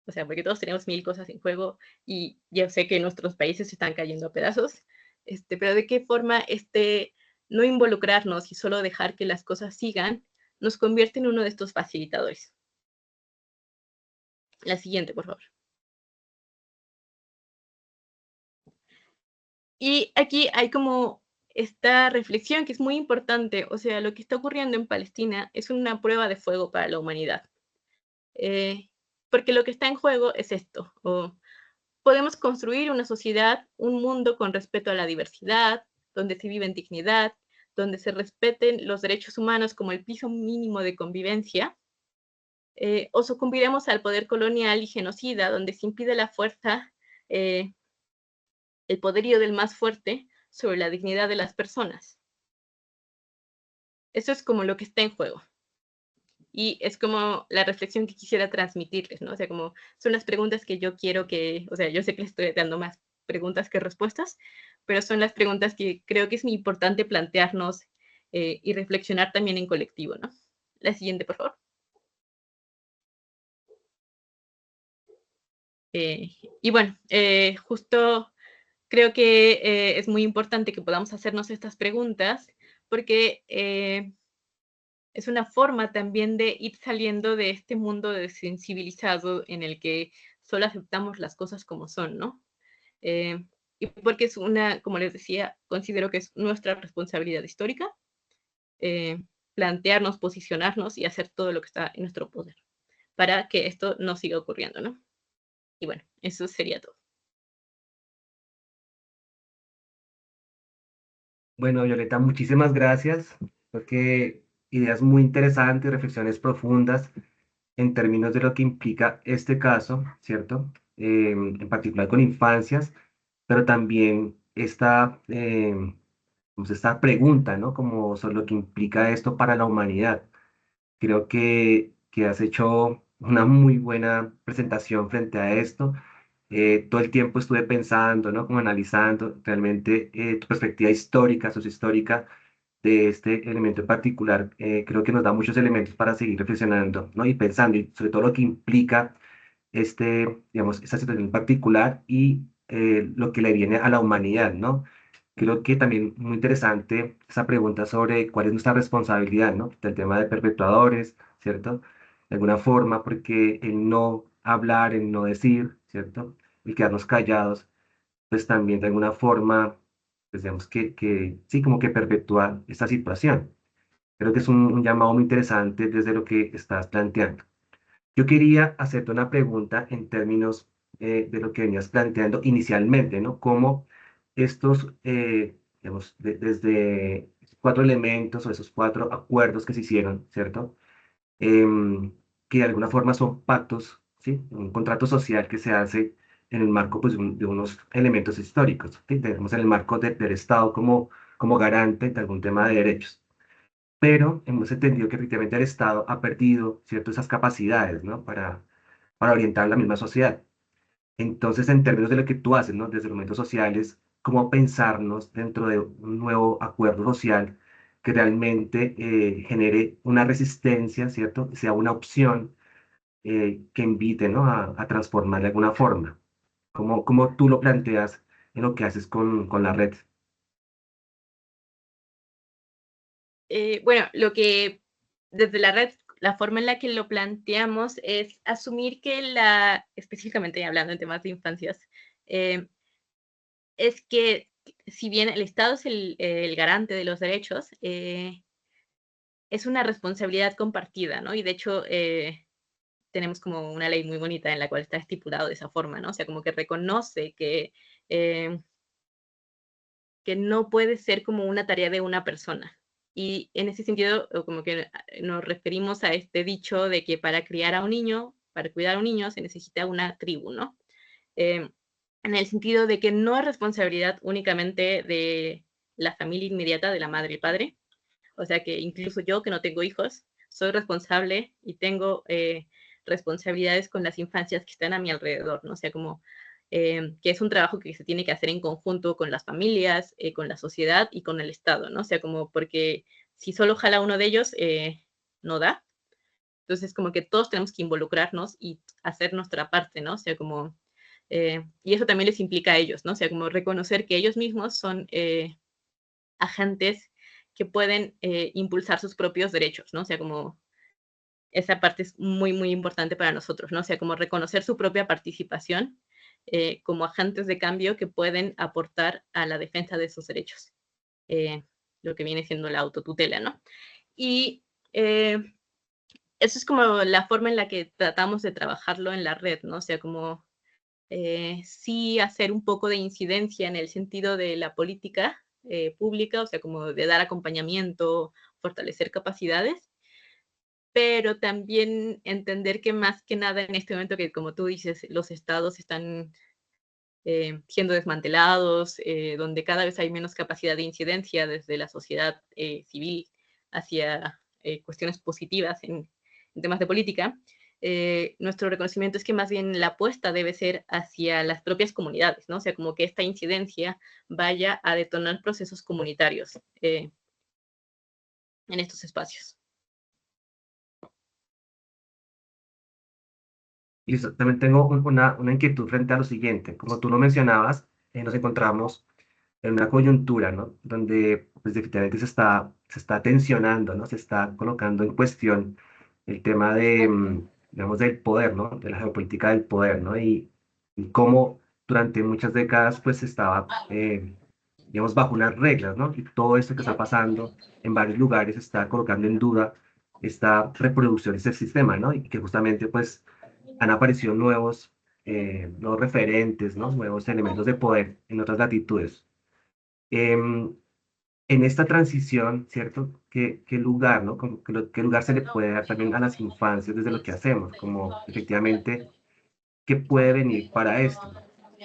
O sea, porque todos tenemos mil cosas en juego y yo sé que nuestros países se están cayendo a pedazos, pero ¿de qué forma no involucrarnos y solo dejar que las cosas sigan nos convierte en uno de estos facilitadores? La siguiente, por favor. Y aquí hay como esta reflexión que es muy importante, o sea, lo que está ocurriendo en Palestina es una prueba de fuego para la humanidad. Porque lo que está en juego es esto, podemos construir una sociedad, un mundo con respeto a la diversidad, donde se vive en dignidad, donde se respeten los derechos humanos como el piso mínimo de convivencia, o sucumbiremos al poder colonial y genocida, donde se impide la fuerza, el poderío del más fuerte sobre la dignidad de las personas. Eso es como lo que está en juego. Y es como la reflexión que quisiera transmitirles, ¿no? O sea, como son las preguntas que yo quiero o sea, yo sé que les estoy dando más preguntas que respuestas, pero son las preguntas que creo que es muy importante plantearnos y reflexionar también en colectivo, ¿no? La siguiente, por favor. Y bueno, justo creo que es muy importante que podamos hacernos estas preguntas porque es una forma también de ir saliendo de este mundo desensibilizado en el que solo aceptamos las cosas como son, ¿no? Y porque es como les decía, considero que es nuestra responsabilidad histórica plantearnos, posicionarnos y hacer todo lo que está en nuestro poder para que esto no siga ocurriendo, ¿no? Y bueno, eso sería todo. Bueno, Violeta, muchísimas gracias. Porque ideas muy interesantes, reflexiones profundas en términos de lo que implica este caso, ¿cierto? En particular con infancias, pero también pues esta pregunta, ¿no? Como sobre lo que implica esto para la humanidad. Creo que has hecho una muy buena presentación frente a esto. Todo el tiempo estuve pensando, ¿no? Como analizando realmente tu perspectiva histórica, sociohistórica de este elemento en particular. Creo que nos da muchos elementos para seguir reflexionando, ¿no? Y pensando, y sobre todo lo que implica digamos, esta situación en particular y lo que le viene a la humanidad, ¿no? Creo que también muy interesante esa pregunta sobre cuál es nuestra responsabilidad, ¿no? Del tema de perpetuadores, ¿cierto? De alguna forma, porque el no hablar, el no decir, ¿cierto? El quedarnos callados, pues también de alguna forma, pues digamos que sí, como que perpetúa esta situación. Creo que es un llamado muy interesante desde lo que estás planteando. Yo quería hacerte una pregunta en términos de lo que venías planteando inicialmente, ¿no? Cómo estos, digamos, desde esos cuatro elementos o esos cuatro acuerdos que se hicieron, ¿cierto? Que de alguna forma son pactos, ¿sí? Un contrato social que se hace en el marco, pues, de unos elementos históricos, ¿sí? Tenemos en el marco del Estado como garante de algún tema de derechos. pero hemos entendido que efectivamente el Estado ha perdido, ¿cierto?, esas capacidades, ¿no?, para orientar la misma sociedad. Entonces, en términos de lo que tú haces, ¿no?, desde los movimientos sociales, ¿cómo pensarnos dentro de un nuevo acuerdo social que realmente genere una resistencia, ¿cierto?, sea una opción que invite, ¿no?, a transformar de alguna forma? ¿Cómo tú lo planteas en lo que haces con la red? Bueno, lo que desde la red, la forma en la que lo planteamos es asumir que específicamente hablando en temas de infancias, eh, es que si bien el Estado es el garante de los derechos, es una responsabilidad compartida, ¿no? Y de hecho, tenemos como una ley muy bonita en la cual está estipulado de esa forma, ¿no? O sea, como que reconoce eh, que no puede ser como una tarea de una persona. Y en ese sentido, como que nos referimos a este dicho de que para criar a un niño, para cuidar a un niño, se necesita una tribu, ¿no? Eh, en el sentido de que no es responsabilidad únicamente de la familia inmediata, de la madre y el padre. O sea que incluso yo, que no tengo hijos, soy responsable y tengo responsabilidades con las infancias que están a mi alrededor, ¿no? O sea, como que es un trabajo que se tiene que hacer en conjunto con las familias, con la sociedad y con el Estado, ¿no? O sea, como porque si solo jala uno de ellos, no da. Entonces, como que todos tenemos que involucrarnos y hacer nuestra parte, ¿no? O sea, como, y eso también les implica a ellos, ¿no? O sea, como reconocer que ellos mismos son agentes que pueden impulsar sus propios derechos, ¿no? O sea, como esa parte es muy, muy importante para nosotros, ¿no? O sea, como reconocer su propia participación como agentes de cambio que pueden aportar a la defensa de sus derechos, eh, lo que viene siendo la autotutela, ¿no? Y eso es como la forma en la que tratamos de trabajarlo en la red, ¿no? O sea, como sí hacer un poco de incidencia en el sentido de la política pública, o sea, como de dar acompañamiento, fortalecer capacidades, pero también entender que más que nada en este momento que, como tú dices, los estados están siendo desmantelados, donde cada vez hay menos capacidad de incidencia desde la sociedad civil hacia cuestiones positivas en temas de política, nuestro reconocimiento es que más bien la apuesta debe ser hacia las propias comunidades, ¿no? O sea, como que esta incidencia vaya a detonar procesos comunitarios en estos espacios. Listo, también tengo una inquietud frente a lo siguiente. Como tú lo mencionabas, nos encontramos en una coyuntura, ¿no?, donde pues definitivamente se está tensionando, ¿no?, se está colocando en cuestión el tema de, digamos, del poder, ¿no?, de la geopolítica del poder, ¿no?, y cómo durante muchas décadas pues se estaba, digamos, bajo unas reglas, ¿no?, y todo esto que está pasando en varios lugares está colocando en duda esta reproducción de ese sistema, ¿no?, y que justamente pues han aparecido nuevos referentes, ¿no?, nuevos elementos de poder en otras latitudes. Em, en esta transición, ¿cierto? ¿Qué lugar, ¿no? Como qué lugar se le puede dar también a las infancias desde lo que hacemos? Como efectivamente, ¿qué puede venir para esto?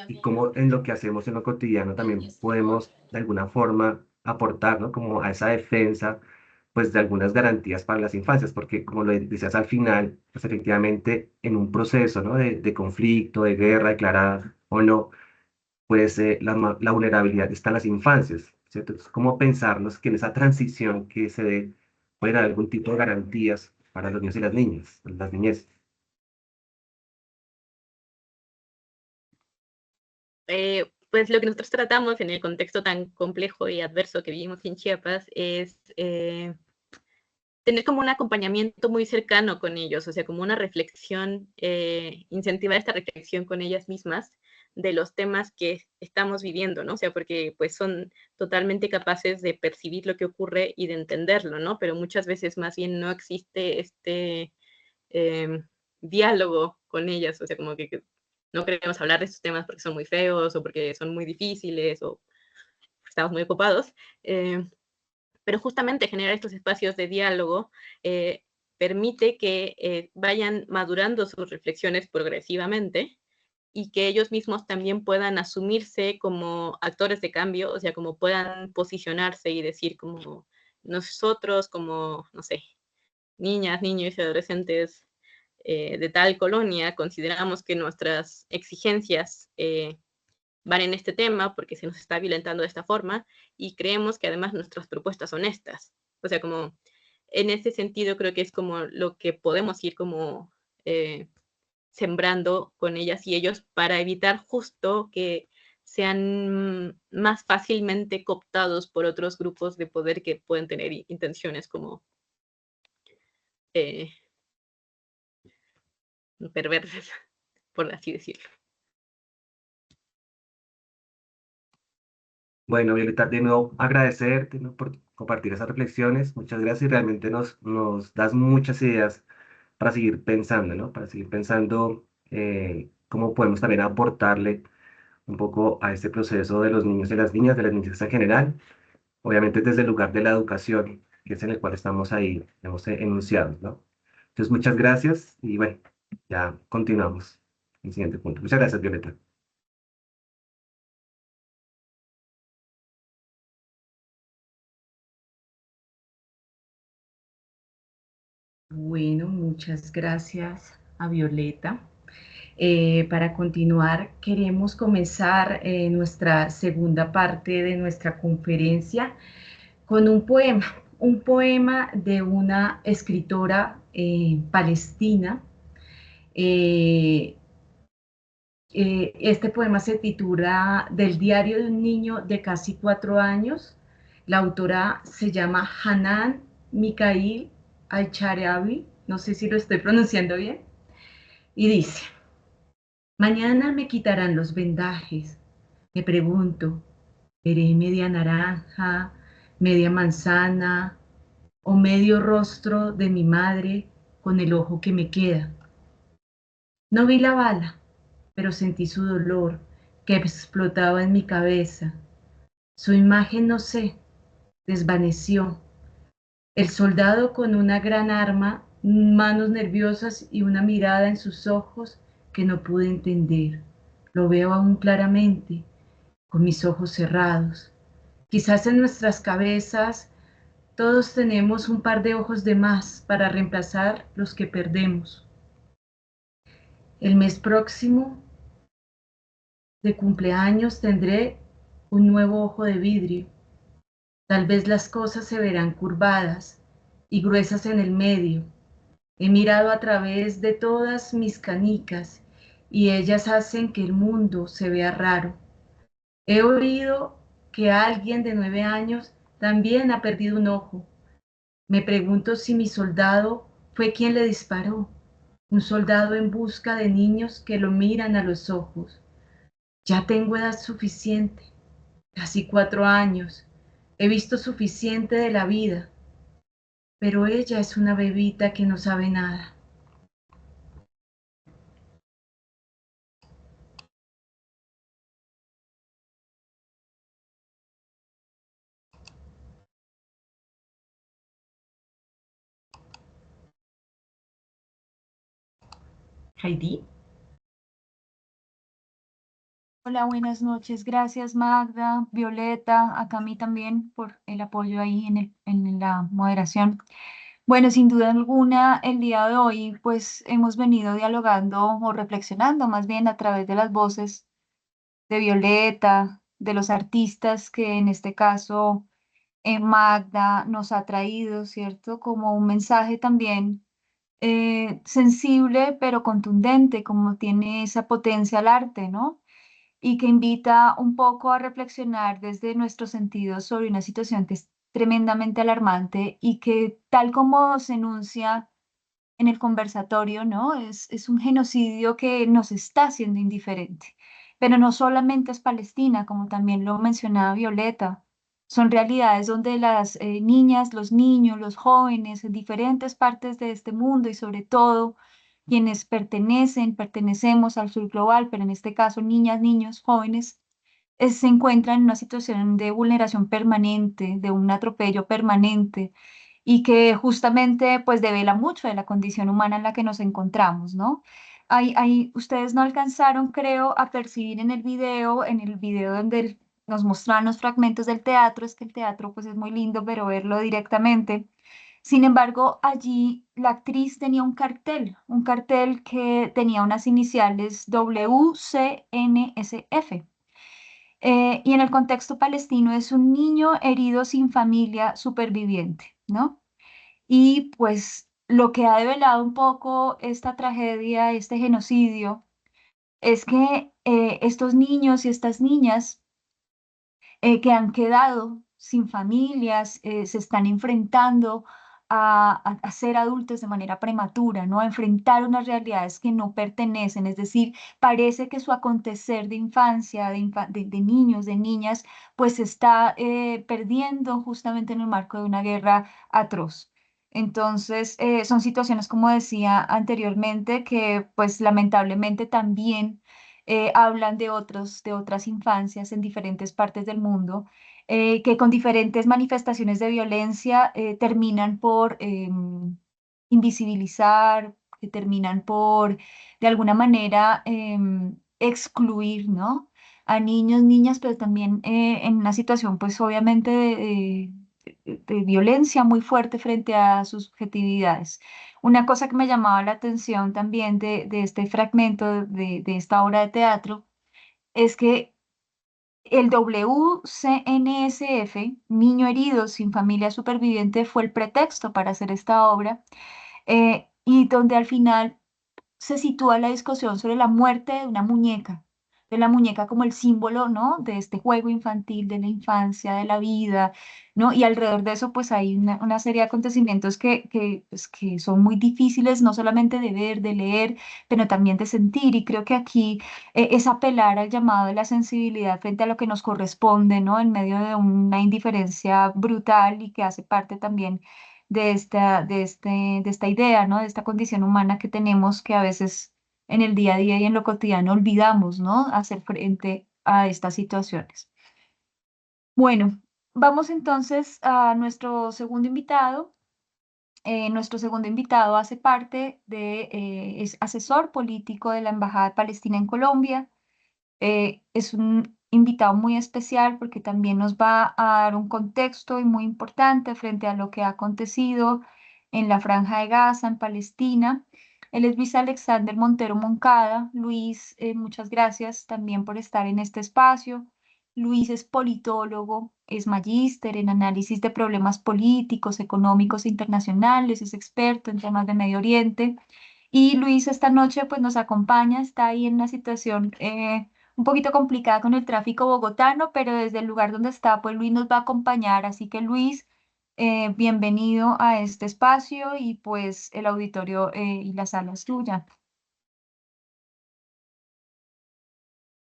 Y cómo en lo que hacemos en lo cotidiano también podemos de alguna forma aportar, ¿no?, como a esa defensa, pues de algunas garantías para las infancias, porque como lo decías al final, pues efectivamente en un proceso, ¿no?, de conflicto, de guerra declarada o no, pues la vulnerabilidad está en las infancias, ¿cierto? Entonces, ¿cómo pensarnos que en esa transición que se dé puede haber algún tipo de garantías para los niños y las niñas, las niñez? Pues lo que nosotros tratamos en el contexto tan complejo y adverso que vivimos en Chiapas es tener como un acompañamiento muy cercano con ellos, o sea, como una reflexión, incentivar esta reflexión con ellas mismas de los temas que estamos viviendo, ¿no? O sea, porque pues son totalmente capaces de percibir lo que ocurre y de entenderlo, ¿no? Pero muchas veces más bien no existe este eh, diálogo con ellas, o sea, como que no queremos hablar de estos temas porque son muy feos o porque son muy difíciles o estamos muy ocupados. Pero justamente generar estos espacios de diálogo permite que vayan madurando sus reflexiones progresivamente y que ellos mismos también puedan asumirse como actores de cambio, o sea, como puedan posicionarse y decir como nosotros como, no sé, niñas, niños y adolescentes de tal colonia consideramos que nuestras exigencias van en este tema porque se nos está violentando de esta forma y creemos que además nuestras propuestas son estas. O sea, como en ese sentido creo que es como lo que podemos ir como sembrando con ellas y ellos para evitar justo que sean más fácilmente cooptados por otros grupos de poder que pueden tener intenciones como perversas, por así decirlo. Bueno, Violeta, de nuevo agradecerte, ¿no?, por compartir esas reflexiones. Muchas gracias y realmente nos das muchas ideas para seguir pensando, ¿no? Para seguir pensando cómo podemos también aportarle un poco a este proceso de los niños y las niñas, de las niñas en general, obviamente desde el lugar de la educación, que es en el cual estamos ahí, hemos enunciado, ¿no? Entonces, muchas gracias y bueno, ya continuamos en el siguiente punto. Muchas gracias, Violeta. Bueno, muchas gracias a Violeta. Para continuar, queremos comenzar nuestra segunda parte de nuestra conferencia con un poema de una escritora palestina. Este poema se titula Del diario de un niño de casi 4 años. La autora se llama Hanan Mikhail Al-Charabi, no sé si lo estoy pronunciando bien, y dice: mañana me quitarán los vendajes. Me pregunto, ¿veré media naranja, media manzana o medio rostro de mi madre con el ojo que me queda? No vi la bala, pero sentí su dolor que explotaba en mi cabeza. Su imagen, no sé, desvaneció. El soldado con una gran arma, manos nerviosas y una mirada en sus ojos que no pude entender. Lo veo aún claramente, con mis ojos cerrados. Quizás en nuestras cabezas todos tenemos un par de ojos de más para reemplazar los que perdemos. El mes próximo de cumpleaños tendré un nuevo ojo de vidrio. Tal vez las cosas se verán curvadas y gruesas en el medio. He mirado a través de todas mis canicas y ellas hacen que el mundo se vea raro. He oído que alguien de 9 años también ha perdido un ojo. Me pregunto si mi soldado fue quien le disparó. Un soldado en busca de niños que lo miran a los ojos. Ya tengo edad suficiente, casi 4 años. He visto suficiente de la vida, pero ella es una bebita que no sabe nada. Heidi. Hola, buenas noches. Gracias, Magda, Violeta, a Cami también por el apoyo ahí en la moderación. Bueno, sin duda alguna, el día de hoy, pues hemos venido dialogando o reflexionando más bien a través de las voces de Violeta, de los artistas que en este caso Magda nos ha traído, ¿cierto? Como un mensaje también sensible, pero contundente, como tiene esa potencia el arte, ¿no? Y que invita un poco a reflexionar desde nuestros sentidos sobre una situación que es tremendamente alarmante y que tal como se enuncia en el conversatorio, ¿no? Es un genocidio que nos está haciendo indiferente. Pero no solamente es Palestina, como también lo mencionaba Violeta, son realidades donde las niñas, los niños, los jóvenes en diferentes partes de este mundo y sobre todo quienes pertenecemos al sur global, pero en este caso niñas, niños, jóvenes, se encuentran en una situación de vulneración permanente, de un atropello permanente y que justamente pues devela mucho de la condición humana en la que nos encontramos, ¿no? Ustedes no alcanzaron, creo, a percibir en el video donde nos mostraban los fragmentos del teatro, es que el teatro pues es muy lindo, pero verlo directamente. Sin embargo, allí la actriz tenía un cartel que tenía unas iniciales WCNSF. Y en el contexto palestino es un niño herido sin familia superviviente, ¿no? Y pues lo que ha develado un poco esta tragedia, este genocidio, es que estos niños y estas niñas que han quedado sin familias, se están enfrentando a ser adultos de manera prematura, ¿no? A enfrentar unas realidades que no pertenecen, es decir, parece que su acontecer de infancia, de niños, de niñas, pues se está perdiendo justamente en el marco de una guerra atroz. Entonces, son situaciones, como decía anteriormente, que pues lamentablemente también hablan de otras infancias en diferentes partes del mundo, que con diferentes manifestaciones de violencia terminan por invisibilizar, que terminan por, de alguna manera, excluir, ¿no? A niños, niñas, pero también en una situación, pues obviamente, de violencia muy fuerte frente a sus subjetividades. Una cosa que me llamaba la atención también de este fragmento, de esta obra de teatro, es que el WCNSF, Niño Herido sin Familia Superviviente, fue el pretexto para hacer esta obra, y donde al final se sitúa la discusión sobre la muerte de la muñeca como el símbolo, ¿no? De este juego infantil, de la infancia, de la vida, ¿no? Y alrededor de eso, pues hay una serie de acontecimientos pues, que son muy difíciles, no solamente de ver, de leer, pero también de sentir. Y creo que aquí es apelar al llamado de la sensibilidad frente a lo que nos corresponde, ¿no? En medio de una indiferencia brutal y que hace parte también de esta idea, ¿no? De esta condición humana que tenemos que a veces en el día a día y en lo cotidiano olvidamos, ¿no? Hacer frente a estas situaciones. Bueno, vamos entonces a nuestro segundo invitado. Nuestro segundo invitado hace parte es asesor político de la Embajada de Palestina en Colombia. Es un invitado muy especial porque también nos va a dar un contexto y muy importante frente a lo que ha acontecido en la Franja de Gaza, en Palestina. Él es Luis Alexander Montero Moncada. Luis, muchas gracias también por estar en este espacio. Luis es politólogo, es magíster en análisis de problemas políticos, económicos e internacionales, es experto en temas de Medio Oriente. Y Luis esta noche pues nos acompaña, está ahí en una situación un poquito complicada con el tráfico bogotano, pero desde el lugar donde está, pues Luis nos va a acompañar. Así que Luis, bienvenido a este espacio y pues el auditorio y la sala es tuya.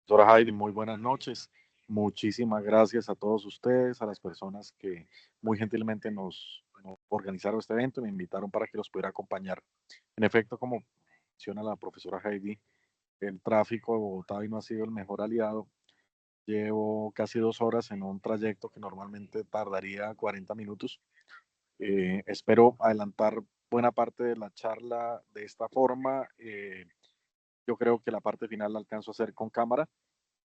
Doctora Heidi, muy buenas noches. Muchísimas gracias a todos ustedes, a las personas que muy gentilmente nos organizaron este evento y me invitaron para que los pudiera acompañar. En efecto, como menciona la profesora Heidi, el tráfico de Bogotá hoy no ha sido el mejor aliado. Llevo casi 2 horas en un trayecto que normalmente tardaría 40 minutos. Espero adelantar buena parte de la charla de esta forma. Yo creo que la parte final la alcanzo a hacer con cámara.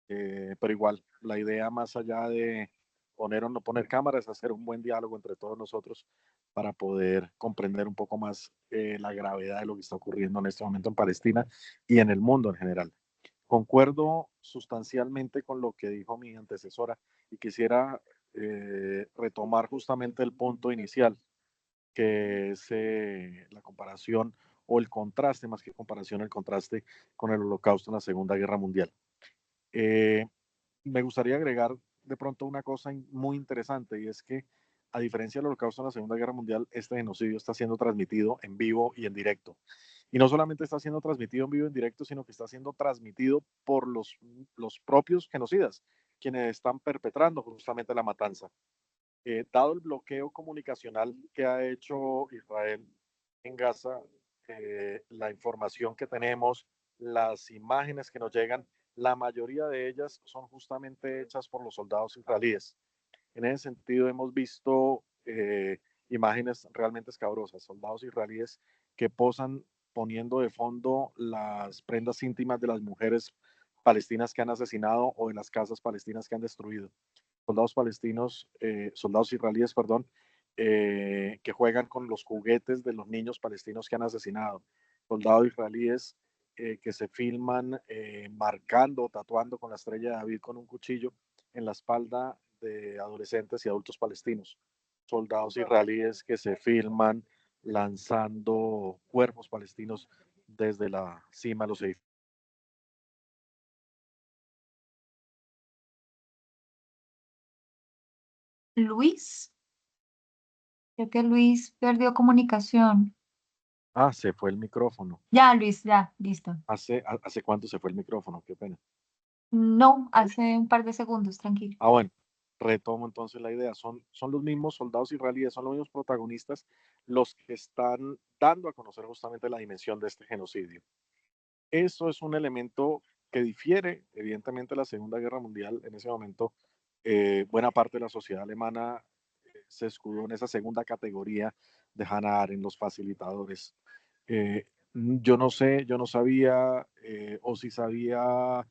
Pero igual, la idea más allá de poner o no poner cámara es hacer un buen diálogo entre todos nosotros para poder comprender un poco más la gravedad de lo que está ocurriendo en este momento en Palestina y en el mundo en general. Concuerdo sustancialmente con lo que dijo mi antecesora y quisiera retomar justamente el punto inicial, que es la comparación o el contraste, más que comparación, el contraste con el Holocausto en la Segunda Guerra Mundial. Eh, Me gustaría agregar de pronto una cosa muy interesante, y es que a diferencia del Holocausto en la Segunda Guerra Mundial, este genocidio está siendo transmitido en vivo y en directo. Y no solamente está siendo transmitido en vivo y en directo, sino que está siendo transmitido por los propios genocidas, quienes están perpetrando justamente la matanza. Dado el bloqueo comunicacional que ha hecho Israel en Gaza, la información que tenemos, las imágenes que nos llegan, la mayoría de ellas son justamente hechas por los soldados israelíes. En ese sentido, hemos visto imágenes realmente escabrosas, soldados israelíes que posan poniendo de fondo las prendas íntimas de las mujeres palestinas que han asesinado o de las casas palestinas que han destruido. Soldados palestinos, soldados israelíes, perdón, que juegan con los juguetes de los niños palestinos que han asesinado. Soldados israelíes que se filman marcando, tatuando con la estrella de David con un cuchillo en la espalda de adolescentes y adultos palestinos. Soldados israelíes que se filman lanzando cuerpos palestinos desde la cima de los edificios. Luis, creo que Luis perdió comunicación. Ah, se fue el micrófono. Ya, Luis, ya, listo. ¿Hace cuánto se fue el micrófono? Qué pena. No, hace un par de segundos, tranquilo. Ah, bueno, retomo entonces la idea. Son los mismos soldados israelíes, son los mismos protagonistas los que están dando a conocer justamente la dimensión de este genocidio. Eso es un elemento que difiere, evidentemente, de la Segunda Guerra Mundial. En ese momento, buena parte de la sociedad alemana se escudó en esa segunda categoría de Hannah Arendt, los facilitadores. Yo no sé, yo no sabía, o si sabía,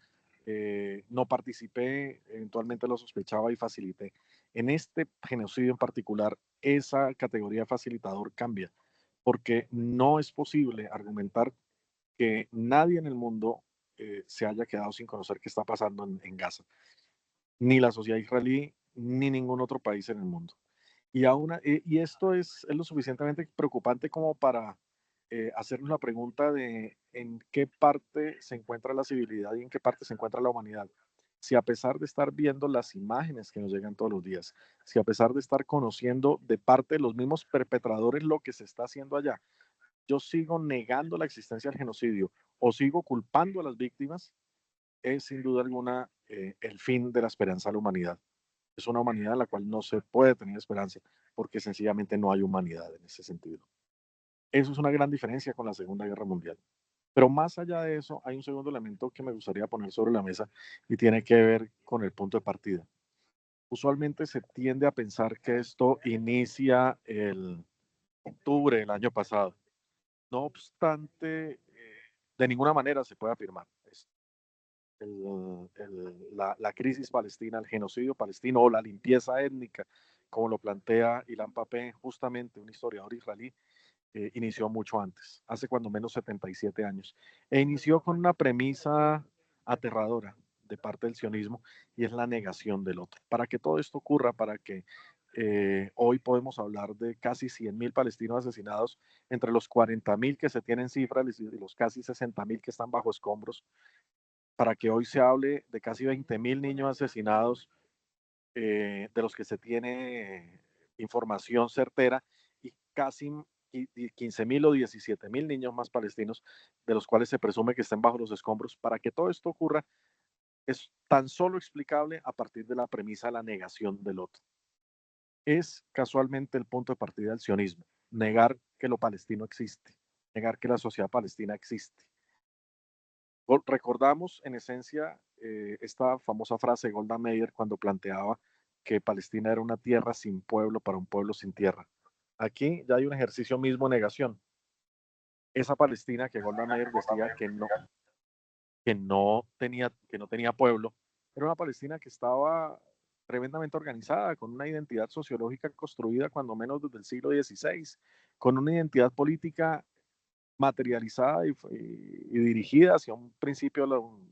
no participé, eventualmente lo sospechaba y facilité. En este genocidio en particular, esa categoría de facilitador cambia, porque no es posible argumentar que nadie en el mundo se haya quedado sin conocer qué está pasando en Gaza, ni la sociedad israelí, ni ningún otro país en el mundo. Y esto es lo suficientemente preocupante como para hacernos la pregunta de en qué parte se encuentra la civilidad y en qué parte se encuentra la humanidad. Si a pesar de estar viendo las imágenes que nos llegan todos los días, si a pesar de estar conociendo de parte de los mismos perpetradores lo que se está haciendo allá, yo sigo negando la existencia del genocidio o sigo culpando a las víctimas, es sin duda alguna el fin de la esperanza de la humanidad. Es una humanidad en la cual no se puede tener esperanza porque sencillamente no hay humanidad en ese sentido. Eso es una gran diferencia con la Segunda Guerra Mundial. Pero más allá de eso, hay un segundo elemento que me gustaría poner sobre la mesa y tiene que ver con el punto de partida. Usualmente se tiende a pensar que esto inicia el octubre del año pasado. No obstante, de ninguna manera se puede afirmar esto. La crisis palestina, el genocidio palestino o la limpieza étnica, como lo plantea Ilan Pappé, justamente un historiador israelí, inició mucho antes, hace cuando menos 77 años, e inició con una premisa aterradora de parte del sionismo y es la negación del otro. Para que todo esto ocurra, para que hoy podemos hablar de casi 100.000 palestinos asesinados, entre los 40.000 que se tienen cifras y los casi 60.000 que están bajo escombros, para que hoy se hable de casi 20.000 niños asesinados, de los que se tiene información certera, y casi 15.000 o 17.000 niños más palestinos, de los cuales se presume que estén bajo los escombros. Para que todo esto ocurra, es tan solo explicable a partir de la premisa de la negación del otro. Es casualmente el punto de partida del sionismo, negar que lo palestino existe, negar que la sociedad palestina existe. Recordamos en esencia esta famosa frase de Golda Meir cuando planteaba que Palestina era una tierra sin pueblo para un pueblo sin tierra. Aquí ya hay un ejercicio mismo de negación. Esa Palestina que Golda Meir decía que no tenía pueblo, era una Palestina que estaba tremendamente organizada, con una identidad sociológica construida cuando menos desde el siglo XVI, con una identidad política materializada y dirigida hacia un principio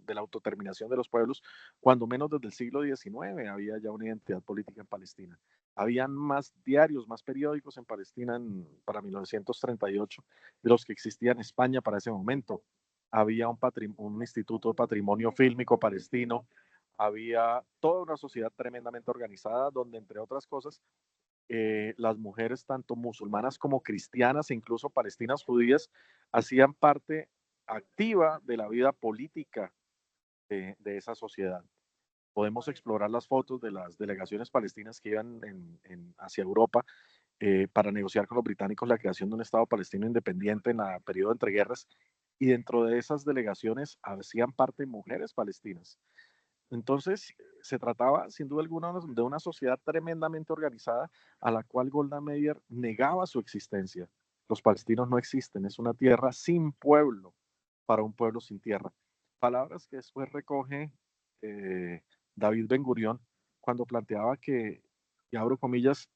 de la autodeterminación de los pueblos, cuando menos desde el siglo XIX había ya una identidad política en Palestina. Habían más diarios, más periódicos en Palestina para 1938 de los que existían en España para ese momento. Había un instituto de patrimonio fílmico palestino, había toda una sociedad tremendamente organizada donde, entre otras cosas, las mujeres, tanto musulmanas como cristianas e incluso palestinas judías, hacían parte activa de la vida política de esa sociedad. Podemos explorar las fotos de las delegaciones palestinas que iban hacia Europa para negociar con los británicos la creación de un Estado palestino independiente en el periodo entre guerras, y dentro de esas delegaciones hacían parte mujeres palestinas. Entonces, se trataba sin duda alguna de una sociedad tremendamente organizada a la cual Golda Meir negaba su existencia. Los palestinos no existen, es una tierra sin pueblo para un pueblo sin tierra. Palabras que después recoge David Ben Gurión cuando planteaba que, y abro comillas,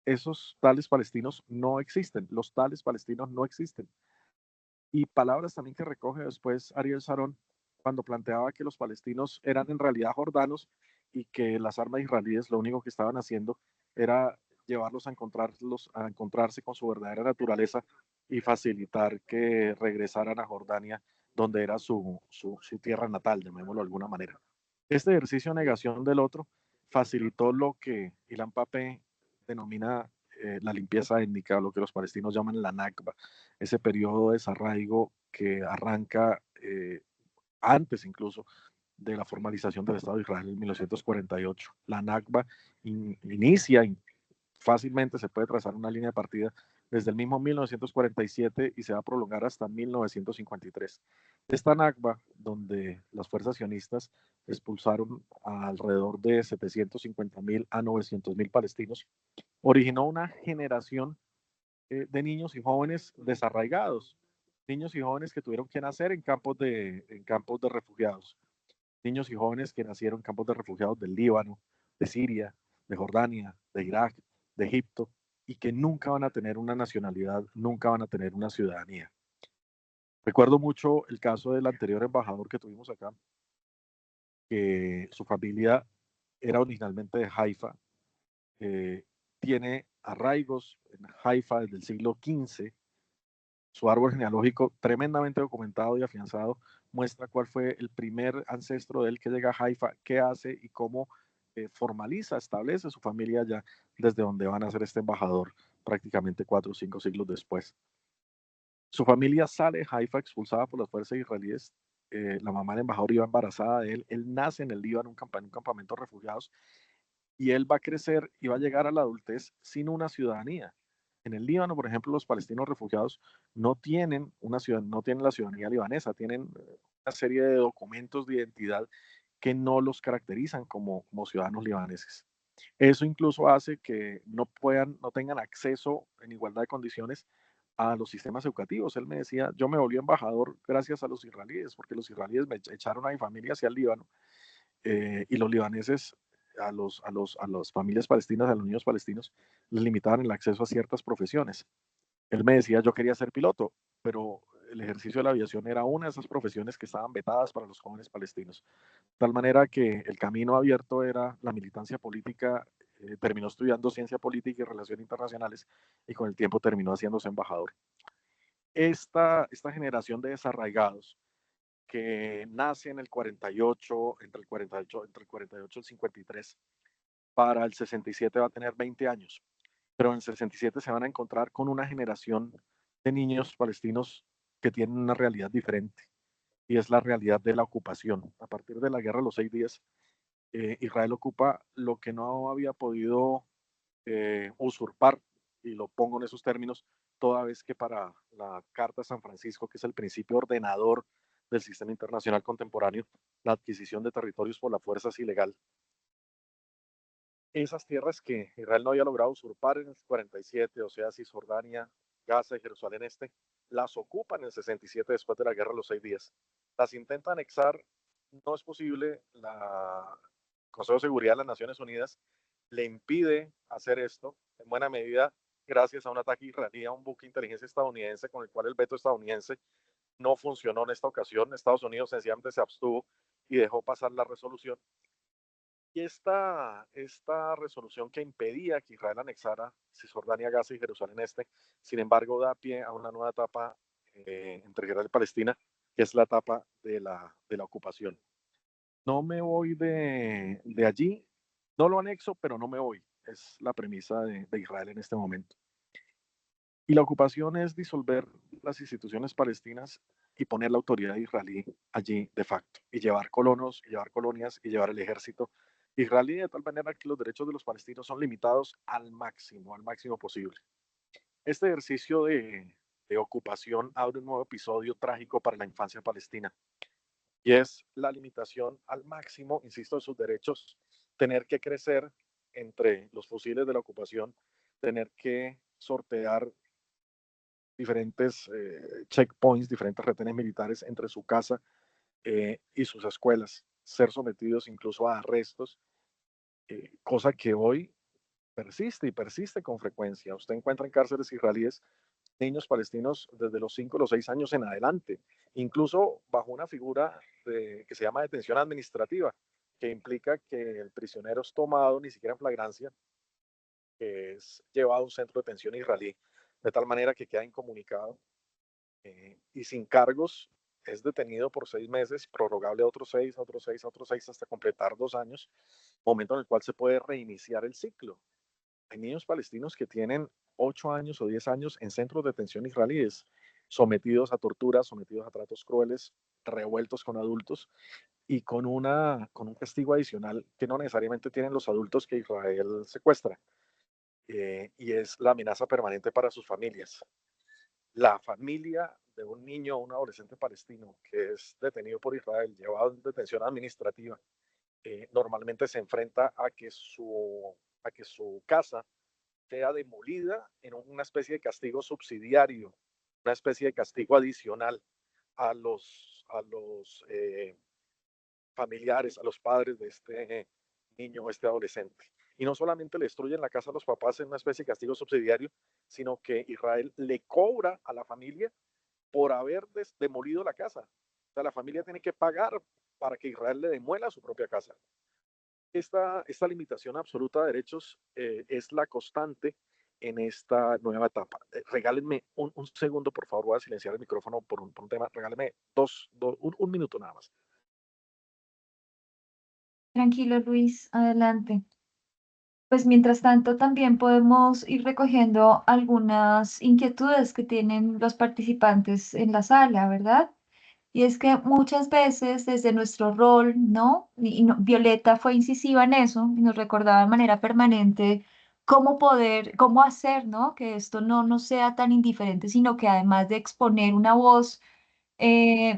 esos tales palestinos no existen, los tales palestinos no existen. Y palabras también que recoge después Ariel Sharon cuando planteaba que los palestinos eran en realidad jordanos y que las armas israelíes lo único que estaban haciendo era llevarlos a encontrarse con su verdadera naturaleza y facilitar que regresaran a Jordania, donde era su tierra natal, llamémoslo de alguna manera. Este ejercicio de negación del otro facilitó lo que Ilan Pappé denomina la limpieza étnica, lo que los palestinos llaman la Nakba, ese periodo de desarraigo que arranca antes incluso de la formalización del Estado de Israel en 1948. La Nakba inicia fácilmente, se puede trazar una línea de partida desde el mismo 1947 y se va a prolongar hasta 1953. Esta Nakba, donde las fuerzas sionistas expulsaron a alrededor de 750.000 a 900.000 palestinos, originó una generación de niños y jóvenes desarraigados, niños y jóvenes que tuvieron que nacer en campos de refugiados, niños y jóvenes que nacieron en campos de refugiados del Líbano, de Siria, de Jordania, de Irak, de Egipto, y que nunca van a tener una nacionalidad, nunca van a tener una ciudadanía. Recuerdo mucho el caso del anterior embajador que tuvimos acá, que su familia era originalmente de Haifa, tiene arraigos en Haifa desde el siglo XV. Su árbol genealógico, tremendamente documentado y afianzado, muestra cuál fue el primer ancestro de él que llega a Haifa, qué hace y cómo formaliza, establece su familia allá, desde donde van a ser este embajador prácticamente 4 o 5 siglos después. Su familia sale de Haifa expulsada por las fuerzas israelíes. La mamá del embajador iba embarazada de él. Él nace en el Líbano, en un campamento de refugiados, y él va a crecer y va a llegar a la adultez sin una ciudadanía. En el Líbano, por ejemplo, los palestinos refugiados no tienen no tienen la ciudadanía libanesa, tienen una serie de documentos de identidad que no los caracterizan como ciudadanos libaneses. Eso incluso hace que no tengan acceso en igualdad de condiciones a los sistemas educativos. Él me decía, yo me volví embajador gracias a los israelíes, porque los israelíes me echaron a mi familia hacia el Líbano, y los libaneses a las familias palestinas, a los niños palestinos, les limitaban el acceso a ciertas profesiones. Él me decía, yo quería ser piloto, pero el ejercicio de la aviación era una de esas profesiones que estaban vetadas para los jóvenes palestinos. De tal manera que el camino abierto era la militancia política. Terminó estudiando ciencia política y relaciones internacionales y con el tiempo terminó haciéndose embajador. Esta generación de desarraigados que nace en el 48, entre el 48 y el 53, para el 67 va a tener 20 años, pero en el 67 se van a encontrar con una generación de niños palestinos que tienen una realidad diferente, y es la realidad de la ocupación. A partir de la guerra de los 6 días, Israel ocupa lo que no había podido usurpar, y lo pongo en esos términos, toda vez que para la Carta de San Francisco, que es el principio ordenador del sistema internacional contemporáneo, la adquisición de territorios por la fuerza es ilegal. Esas tierras que Israel no había logrado usurpar en el 47, o sea, Cisjordania, Gaza y Jerusalén Este, las ocupan en el 67 después de la guerra de los 6 días. Las intenta anexar, no es posible, la Consejo de Seguridad de las Naciones Unidas le impide hacer esto, en buena medida gracias a un ataque israelí a un buque de inteligencia estadounidense, con el cual el veto estadounidense no funcionó en esta ocasión. Estados Unidos sencillamente se abstuvo y dejó pasar la resolución. Y esta resolución que impedía que Israel anexara Cisjordania, Gaza y Jerusalén Este, sin embargo, da pie a una nueva etapa entre Israel y Palestina, que es la etapa de la ocupación. No me voy de allí, no lo anexo, pero no me voy. Es la premisa de Israel en este momento. Y la ocupación es disolver las instituciones palestinas y poner la autoridad israelí allí de facto, y llevar colonos, y llevar colonias, y llevar el ejército israelí, de tal manera que los derechos de los palestinos son limitados al máximo posible. Este ejercicio de ocupación abre un nuevo episodio trágico para la infancia palestina, y es la limitación al máximo, insisto, de sus derechos, tener que crecer entre los fusiles de la ocupación, tener que sortear diferentes checkpoints, diferentes retenes militares entre su casa y sus escuelas, ser sometidos incluso a arrestos, cosa que hoy persiste y persiste con frecuencia. Usted encuentra en cárceles israelíes niños palestinos desde los 5 o los 6 años en adelante, incluso bajo una figura que se llama detención administrativa, que implica que el prisionero es tomado ni siquiera en flagrancia, que es llevado a un centro de detención israelí, de tal manera que queda incomunicado y sin cargos. Es detenido por 6 meses, prorrogable a otros 6, a otros 6, a otros 6, hasta completar 2 años, momento en el cual se puede reiniciar el ciclo. Hay niños palestinos que tienen 8 años o 10 años en centros de detención israelíes, sometidos a torturas, sometidos a tratos crueles, revueltos con adultos y con un castigo adicional que no necesariamente tienen los adultos que Israel secuestra, y es la amenaza permanente para sus familias. La familia de un niño o un adolescente palestino que es detenido por Israel, llevado en detención administrativa, normalmente se enfrenta a que su casa sea demolida en una especie de castigo subsidiario, una especie de castigo adicional a los familiares, a los padres de este niño o este adolescente. Y no solamente le destruyen la casa a los papás en una especie de castigo subsidiario, sino que Israel le cobra a la familia por haber demolido la casa. O sea, la familia tiene que pagar para que Israel le demuela su propia casa. Esta limitación absoluta de derechos es la constante en esta nueva etapa. Regálenme un segundo, por favor, voy a silenciar el micrófono por un tema. Regálenme un minuto nada más. Tranquilo, Luis, adelante. Pues mientras tanto, también podemos ir recogiendo algunas inquietudes que tienen los participantes en la sala, ¿verdad? Y es que muchas veces desde nuestro rol, ¿no? Violeta fue incisiva en eso y nos recordaba de manera permanente cómo poder, cómo hacer, ¿no? Que esto no sea tan indiferente, sino que además de exponer una voz,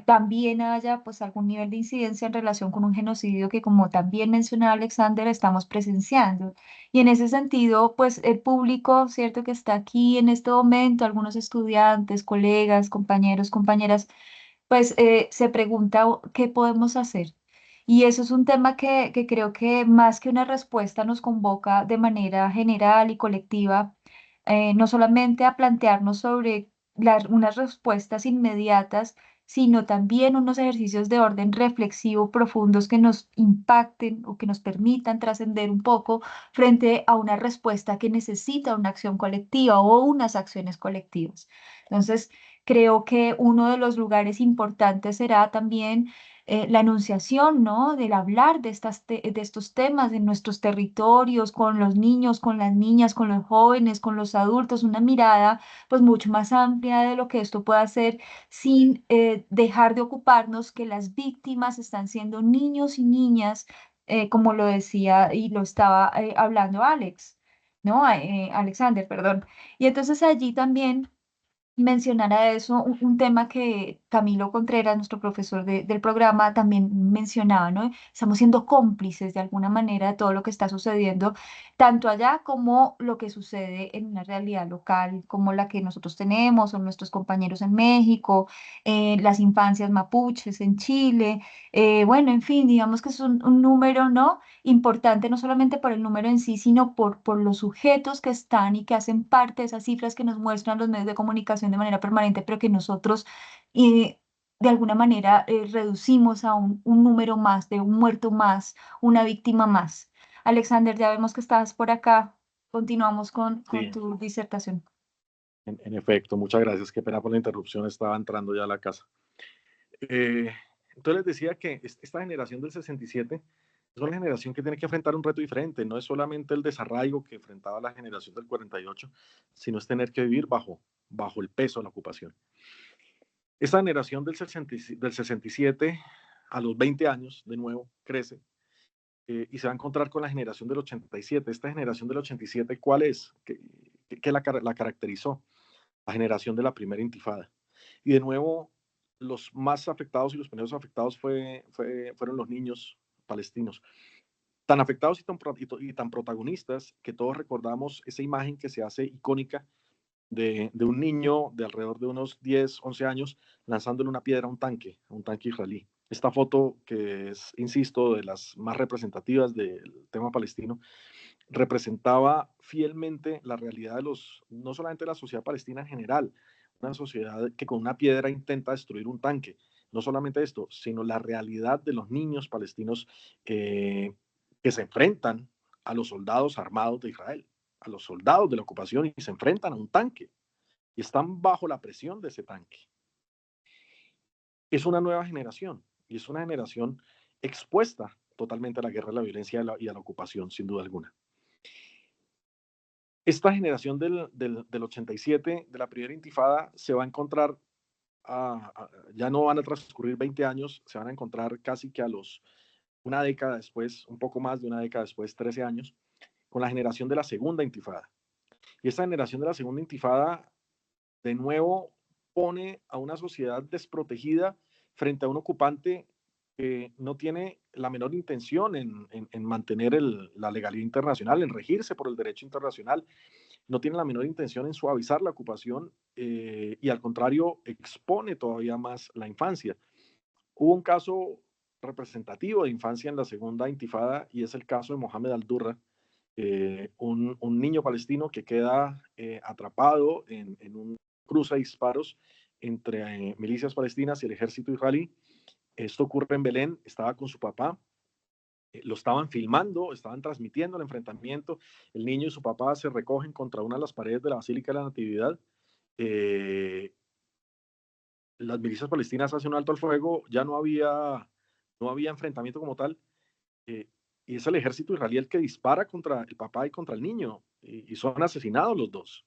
también haya pues algún nivel de incidencia en relación con un genocidio que, como también mencionaba Alexander, estamos presenciando. Y en ese sentido, pues el público, ¿cierto? Que está aquí en este momento, algunos estudiantes, colegas, compañeros, compañeras, pues se pregunta qué podemos hacer. Y eso es un tema que creo que más que una respuesta nos convoca de manera general y colectiva, no solamente a plantearnos sobre unas respuestas inmediatas, sino también unos ejercicios de orden reflexivo profundos que nos impacten o que nos permitan trascender un poco frente a una respuesta que necesita una acción colectiva o unas acciones colectivas. Entonces, creo que uno de los lugares importantes será también la enunciación, ¿no? Del hablar de estos temas en nuestros territorios, con los niños, con las niñas, con los jóvenes, con los adultos, una mirada pues mucho más amplia de lo que esto pueda hacer sin dejar de ocuparnos que las víctimas están siendo niños y niñas, como lo decía y lo estaba hablando Alex, ¿no? Alexander, perdón. Y entonces allí también mencionar a eso un tema que Camilo Contreras, nuestro profesor del programa, también mencionaba, ¿no? Estamos siendo cómplices de alguna manera de todo lo que está sucediendo, tanto allá como lo que sucede en una realidad local, como la que nosotros tenemos, o nuestros compañeros en México, las infancias mapuches en Chile, bueno, en fin, digamos que es un número, ¿no? Importante no solamente por el número en sí, sino por los sujetos que están y que hacen parte de esas cifras que nos muestran los medios de comunicación de manera permanente, pero que nosotros de alguna manera reducimos a un número más, de un muerto más, una víctima más. Alexander, ya vemos que estás por acá. Continuamos con Sí, tu disertación. en efecto, muchas gracias. Qué pena por la interrupción, estaba entrando ya a la casa. Entonces les decía que esta generación del 67 es una generación que tiene que enfrentar un reto diferente. No es solamente el desarraigo que enfrentaba la generación del 48, sino es tener que vivir bajo el peso de la ocupación. Esta generación del 67, a los 20 años, de nuevo, crece y se va a encontrar con la generación del 87. Esta generación del 87, ¿cuál es? ¿Qué la caracterizó? La generación de la primera intifada. Y de nuevo, los más afectados y los primeros afectados fueron los niños palestinos. Tan afectados y tan protagonistas que todos recordamos esa imagen que se hace icónica de un niño de alrededor de unos 10, 11 años lanzándole una piedra a un tanque israelí. Esta foto, que es, insisto, de las más representativas del tema palestino, representaba fielmente la realidad de no solamente de la sociedad palestina en general, una sociedad que con una piedra intenta destruir un tanque. No solamente esto, sino la realidad de los niños palestinos que se enfrentan a los soldados armados de Israel, a los soldados de la ocupación, y se enfrentan a un tanque y están bajo la presión de ese tanque. Es una nueva generación y es una generación expuesta totalmente a la guerra, a la violencia y a la ocupación, sin duda alguna. Esta generación del 87, de la primera intifada, se va a encontrar, ya no van a transcurrir 20 años, se van a encontrar casi que una década después, un poco más de una década después, 13 años, con la generación de la segunda intifada. Y esta generación de la segunda intifada, de nuevo, pone a una sociedad desprotegida frente a un ocupante que no tiene la menor intención en mantener la legalidad internacional, en regirse por el derecho internacional, no tiene la menor intención en suavizar la ocupación y al contrario expone todavía más la infancia. Hubo un caso representativo de infancia en la segunda intifada y es el caso de Mohamed al-Durra, un niño palestino que queda atrapado en un cruce de disparos entre milicias palestinas y el ejército israelí. Esto ocurre en Belén, estaba con su papá, lo estaban filmando, estaban transmitiendo el enfrentamiento. El niño y su papá se recogen contra una de las paredes de la Basílica de la Natividad. Las milicias palestinas hacen un alto al fuego, ya no había enfrentamiento como tal, y es el ejército israelí el que dispara contra el papá y contra el niño, y son asesinados los dos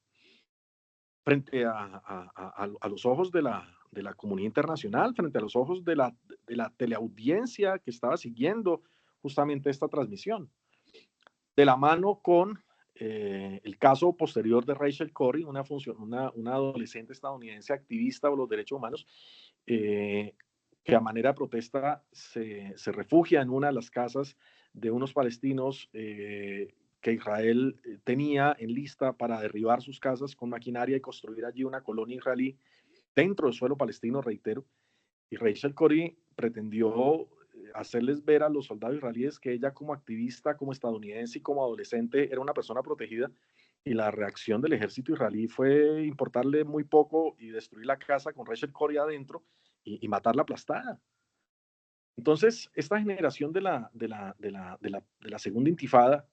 frente a los ojos de la comunidad internacional, frente a los ojos de la teleaudiencia que estaba siguiendo justamente esta transmisión, de la mano con el caso posterior de Rachel Corrie, una adolescente estadounidense activista por los derechos humanos, que a manera de protesta se refugia en una de las casas de unos palestinos que Israel tenía en lista para derribar sus casas con maquinaria y construir allí una colonia israelí dentro del suelo palestino, reitero. Y Rachel Corrie pretendió hacerles ver a los soldados israelíes que ella, como activista, como estadounidense y como adolescente, era una persona protegida, y la reacción del ejército israelí fue importarle muy poco y destruir la casa con Rachel Corrie adentro y matarla aplastada. Entonces, esta generación de la segunda intifada,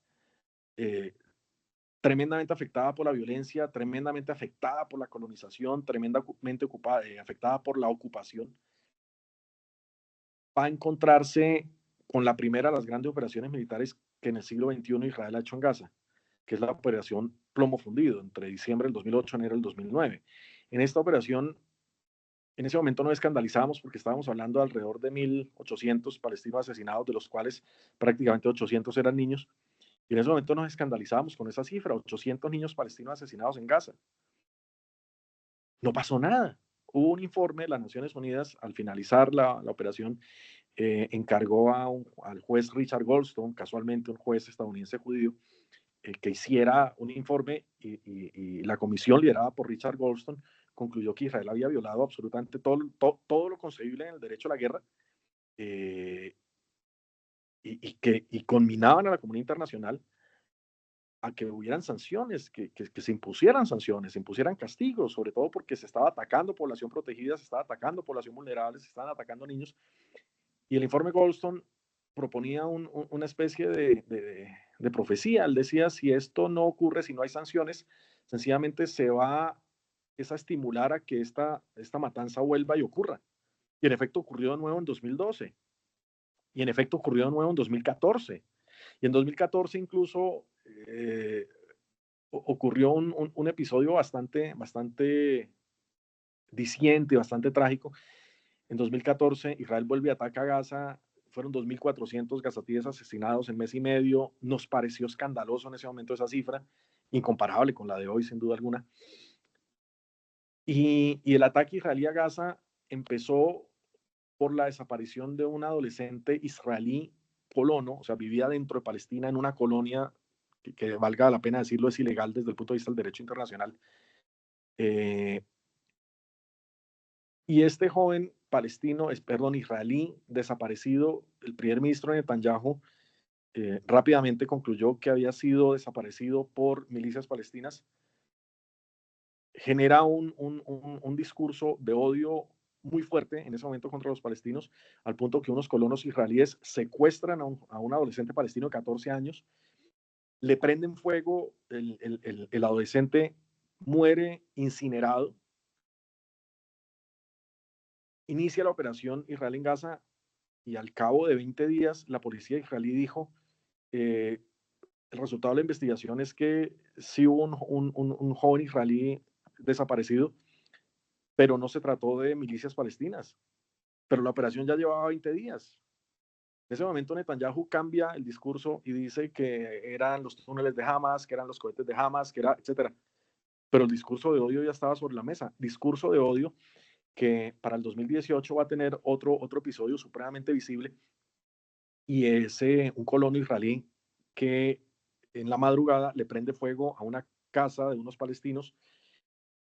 tremendamente afectada por la violencia, tremendamente afectada por la colonización, tremendamente afectada por la ocupación, va a encontrarse con la primera de las grandes operaciones militares que en el siglo XXI Israel ha hecho en Gaza, que es la operación Plomo Fundido, entre diciembre del 2008 y enero del 2009. En esta operación, en ese momento nos escandalizamos porque estábamos hablando de alrededor de 1.800 palestinos asesinados, de los cuales prácticamente 800 eran niños. Y en ese momento nos escandalizábamos con esa cifra, 800 niños palestinos asesinados en Gaza. No pasó nada. Hubo un informe de las Naciones Unidas al finalizar la operación, encargó al juez Richard Goldstone, casualmente un juez estadounidense judío, que hiciera un informe, y la comisión liderada por Richard Goldstone concluyó que Israel había violado absolutamente todo lo concebible en el derecho a la guerra, y conminaban a la comunidad internacional a que hubieran sanciones, que se impusieran sanciones, se impusieran castigos, sobre todo porque se estaba atacando población protegida, se estaba atacando población vulnerable, se estaban atacando niños. Y el informe Goldstone proponía una especie de profecía. Él decía, si esto no ocurre, si no hay sanciones, sencillamente se va a estimular a que esta matanza vuelva y ocurra. Y en efecto ocurrió de nuevo en 2012. Y en efecto ocurrió de nuevo en 2014. Y en 2014 incluso ocurrió un episodio bastante diciente, bastante trágico. En 2014 Israel vuelve y ataca a Gaza. Fueron 2.400 gazatíes asesinados en mes y medio. Nos pareció escandaloso en ese momento esa cifra, incomparable con la de hoy, sin duda alguna. Y el ataque israelí a Gaza empezó por la desaparición de un adolescente israelí colono, o sea, vivía dentro de Palestina en una colonia que valga la pena decirlo, es ilegal desde el punto de vista del derecho internacional, Y este joven palestino, israelí desaparecido, el primer ministro Netanyahu, rápidamente concluyó que había sido desaparecido por milicias palestinas, genera un discurso de odio muy fuerte en ese momento contra los palestinos, al punto que unos colonos israelíes secuestran a un adolescente palestino de 14 años, le prenden fuego, el adolescente muere incinerado. Inicia la operación Israel en Gaza y al cabo de 20 días la policía israelí dijo, el resultado de la investigación es que sí hubo un joven israelí desaparecido, pero no se trató de milicias palestinas. Pero la operación ya llevaba 20 días. En ese momento Netanyahu cambia el discurso y dice que eran los túneles de Hamas, que eran los cohetes de Hamas, que era, etcétera. Pero el discurso de odio ya estaba sobre la mesa. Discurso de odio que para el 2018 va a tener otro episodio supremamente visible, y es un colono israelí que en la madrugada le prende fuego a una casa de unos palestinos,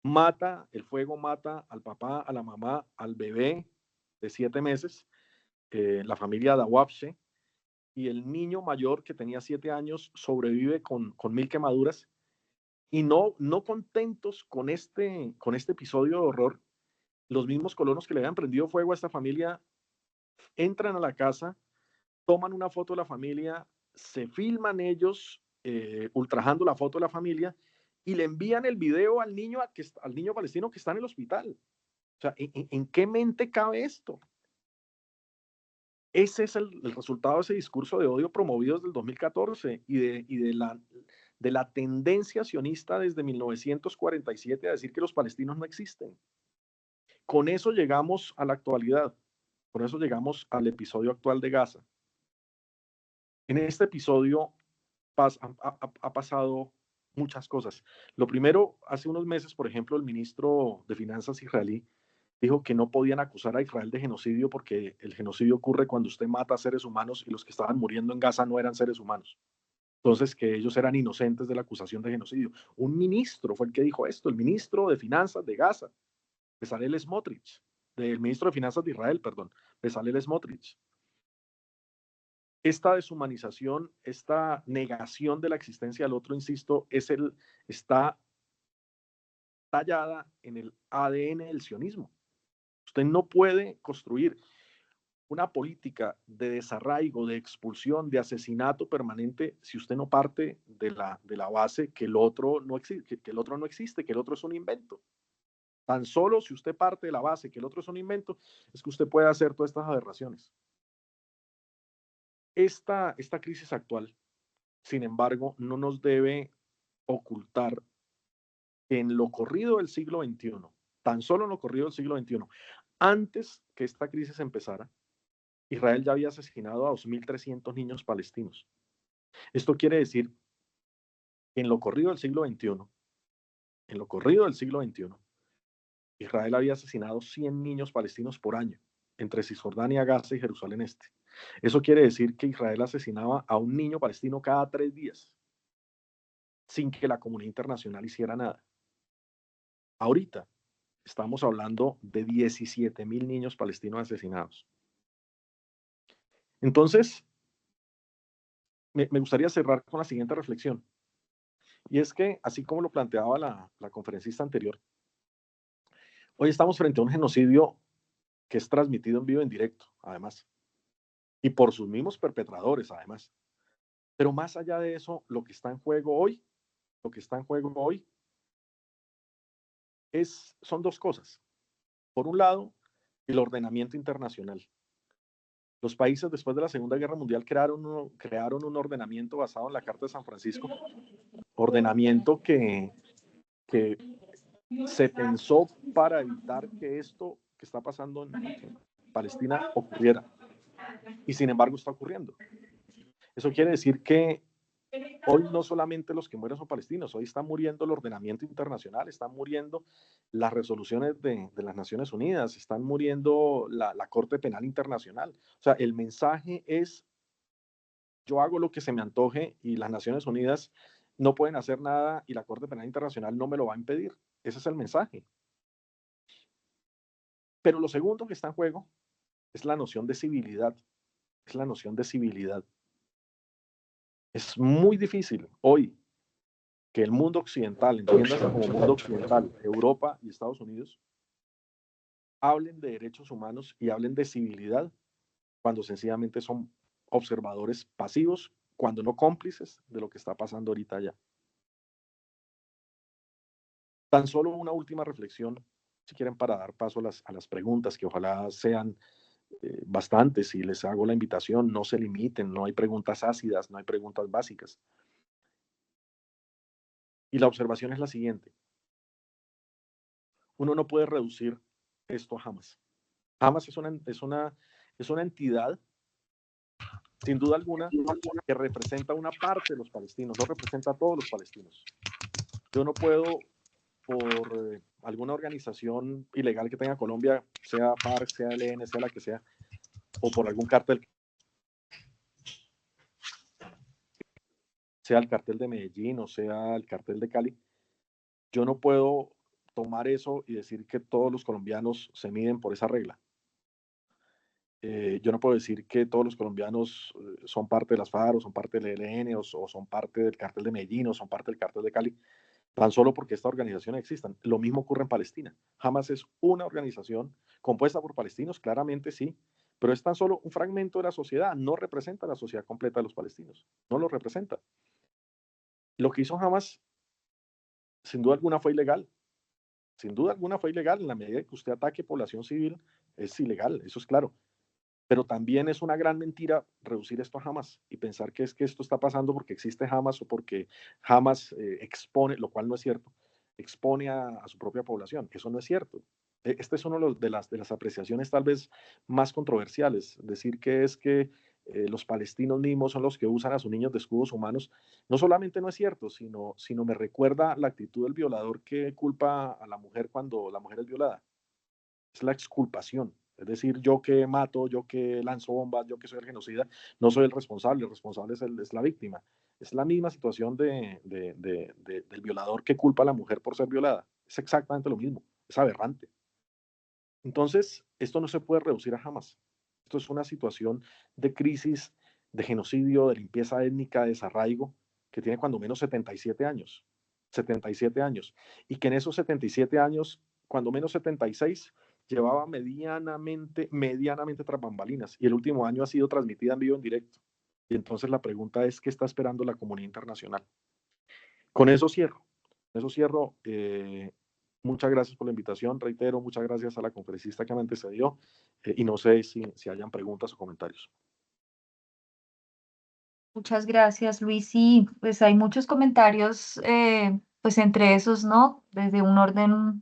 el fuego mata al papá, a la mamá, al bebé de 7 meses, la familia Dawabshe, y el niño mayor que tenía 7 años sobrevive con 1000 quemaduras. Y no contentos con este episodio de horror, los mismos colonos que le habían prendido fuego a esta familia entran a la casa, toman una foto de la familia, se filman ellos ultrajando la foto de la familia y le envían el video al niño palestino que está en el hospital. O sea, ¿en qué mente cabe esto? Ese es el resultado de ese discurso de odio promovido desde el 2014 y de la tendencia sionista desde 1947 a decir que los palestinos no existen. Con eso llegamos a la actualidad, por eso llegamos al episodio actual de Gaza. En este episodio ha pasado muchas cosas. Lo primero, hace unos meses, por ejemplo, el ministro de Finanzas israelí dijo que no podían acusar a Israel de genocidio porque el genocidio ocurre cuando usted mata a seres humanos y los que estaban muriendo en Gaza no eran seres humanos. Entonces, que ellos eran inocentes de la acusación de genocidio. Un ministro fue el que dijo esto, el ministro de Finanzas de Gaza, Bezalel Smotrich, del ministro de Finanzas de Israel, perdón, Bezalel Smotrich. Esta deshumanización, esta negación de la existencia del otro, insisto, está tallada en el ADN del sionismo. Usted no puede construir una política de desarraigo, de expulsión, de asesinato permanente si usted no parte de la base que el otro no existe, que el otro no existe, que el otro es un invento. Tan solo si usted parte de la base que el otro es un invento, es que usted puede hacer todas estas aberraciones. Esta crisis actual, sin embargo, no nos debe ocultar que en lo corrido del siglo XXI, tan solo en lo corrido del siglo XXI, antes que esta crisis empezara, Israel ya había asesinado a 2.300 niños palestinos. Esto quiere decir que en lo corrido del siglo XXI, Israel había asesinado 100 niños palestinos por año, entre Cisjordania, Gaza y Jerusalén Este. Eso quiere decir que Israel asesinaba a un niño palestino cada 3 días, sin que la comunidad internacional hiciera nada. Ahorita estamos hablando de 17.000 niños palestinos asesinados. Entonces, me gustaría cerrar con la siguiente reflexión. Y es que, así como lo planteaba la conferencista anterior, hoy estamos frente a un genocidio que es transmitido en vivo, en directo, además, y por sus mismos perpetradores, además. Pero más allá de eso, lo que está en juego hoy, son dos cosas. Por un lado, el ordenamiento internacional. Los países después de la Segunda Guerra Mundial crearon un ordenamiento basado en la Carta de San Francisco, ordenamiento que se pensó para evitar que esto que está pasando en Palestina ocurriera. Y sin embargo está ocurriendo. Eso quiere decir que hoy no solamente los que mueren son palestinos, hoy está muriendo el ordenamiento internacional, están muriendo las resoluciones de las Naciones Unidas, están muriendo la Corte Penal Internacional. O sea, el mensaje es: yo hago lo que se me antoje y las Naciones Unidas no pueden hacer nada y la Corte Penal Internacional no me lo va a impedir. Ese es el mensaje. Pero lo segundo que está en juego es la noción de civilidad. Es la noción de civilidad. Es muy difícil hoy que el mundo occidental, entiéndase como mundo occidental, Europa y Estados Unidos, hablen de derechos humanos y hablen de civilidad cuando sencillamente son observadores pasivos, cuando no cómplices de lo que está pasando ahorita allá. Tan solo una última reflexión, si quieren, para dar paso a las preguntas, que ojalá sean bastantes, y les hago la invitación, no se limiten, no hay preguntas ácidas, no hay preguntas básicas. Y la observación es la siguiente: uno no puede reducir esto a Hamas. Hamas es una entidad, sin duda alguna, que representa una parte de los palestinos, no representa a todos los palestinos. Yo no puedo, por alguna organización ilegal que tenga Colombia, sea FARC, sea ELN, sea la que sea, o por algún cártel, sea el cartel de Medellín o sea el cartel de Cali, yo no puedo tomar eso y decir que todos los colombianos se miden por esa regla. Yo no puedo decir que todos los colombianos son parte de las FARC, o son parte del ELN, o son parte del cartel de Medellín, o son parte del cartel de Cali, tan solo porque esta organización exista. Lo mismo ocurre en Palestina. Hamas es una organización compuesta por palestinos, claramente sí, pero es tan solo un fragmento de la sociedad, no representa la sociedad completa de los palestinos, no lo representa. Lo que hizo Hamas, sin duda alguna, fue ilegal. Sin duda alguna fue ilegal. En la medida que usted ataque población civil, es ilegal, eso es claro. Pero también es una gran mentira reducir esto a Hamas y pensar que es que esto está pasando porque existe Hamas o porque Hamas expone, lo cual no es cierto, expone a su propia población. Eso no es cierto. Este es uno de las apreciaciones tal vez más controversiales. Decir que es que los palestinos mismos son los que usan a sus niños de escudos humanos, no solamente no es cierto, sino me recuerda la actitud del violador que culpa a la mujer cuando la mujer es violada. Es la exculpación. Es decir, yo que mato, yo que lanzo bombas, yo que soy el genocida, no soy el responsable es la víctima. Es la misma situación del violador que culpa a la mujer por ser violada. Es exactamente lo mismo, es aberrante. Entonces, esto no se puede reducir a Hamas. Esto es una situación de crisis, de genocidio, de limpieza étnica, de desarraigo, que tiene cuando menos 77 años. 77 años. Y que en esos 77 años, cuando menos 76, llevaba medianamente tras bambalinas. Y el último año ha sido transmitida en vivo, en directo. Y entonces la pregunta es, ¿qué está esperando la comunidad internacional? Con eso cierro. Con eso cierro. Muchas gracias por la invitación, reitero, muchas gracias a la conferencista que me antecedió, y no sé si hayan preguntas o comentarios. Muchas gracias, Luis. Sí, pues hay muchos comentarios, pues entre esos, ¿no? Desde un orden,